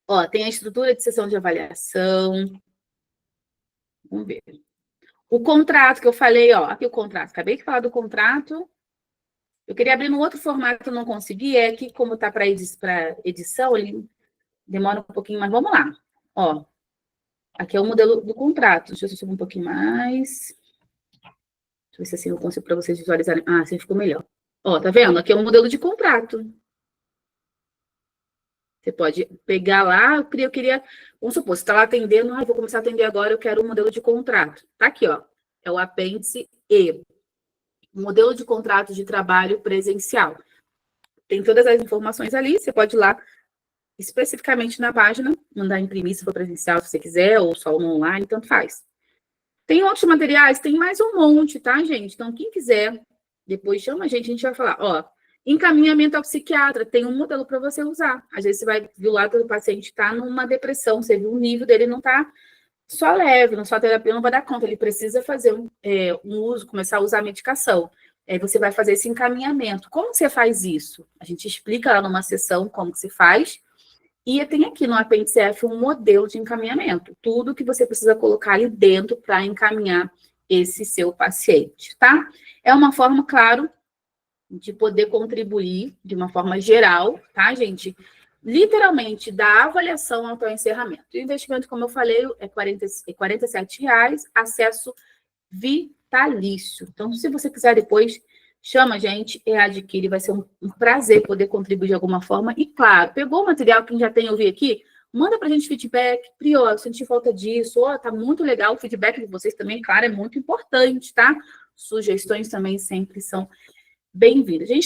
Ó, tem a estrutura de sessão de avaliação. Vamos ver. O contrato que eu falei, ó, aqui o contrato. Acabei de falar do contrato. Eu queria abrir num outro formato, não consegui. É que, como está para edição, ele demora um pouquinho, mas vamos lá. Ó, aqui é o modelo do contrato. Deixa eu subir um pouquinho mais. Deixa eu ver se assim eu consigo para vocês visualizarem. Ah, assim ficou melhor. Ó, tá vendo? Aqui é o modelo de contrato. Você pode pegar lá, eu queria, vamos supor, você está lá atendendo, vou começar a atender agora, eu quero um modelo de contrato. Tá aqui, ó, é o apêndice E, modelo de contrato de trabalho presencial. Tem todas as informações ali, você pode ir lá especificamente na página, mandar imprimir se for presencial, se você quiser, ou só no online, tanto faz. Tem outros materiais? Tem mais um monte, tá, gente? Então, quem quiser, depois chama a gente vai falar, ó, encaminhamento ao psiquiatra, tem um modelo para você usar. Às vezes você vai ver lá que o paciente está numa depressão, você viu o nível dele não está só leve, não só terapia não vai dar conta, ele precisa fazer um uso, começar a usar a medicação. Aí você vai fazer esse encaminhamento. Como você faz isso? A gente explica lá numa sessão como que se faz, e tem aqui no apêndice F um modelo de encaminhamento. Tudo que você precisa colocar ali dentro para encaminhar esse seu paciente, tá? É uma forma, claro, de poder contribuir de uma forma geral, tá, gente? Literalmente, da avaliação até o encerramento. O investimento, como eu falei, é R$47, acesso vitalício. Então, se você quiser depois, chama a gente e adquire. Vai ser um prazer poder contribuir de alguma forma. E, claro, pegou o material que já tem ouvido aqui, manda pra gente feedback. Prior, senti falta disso. Ó, tá muito legal. O feedback de vocês também, claro, é muito importante, tá? Sugestões também sempre são bem-vindas. Gente,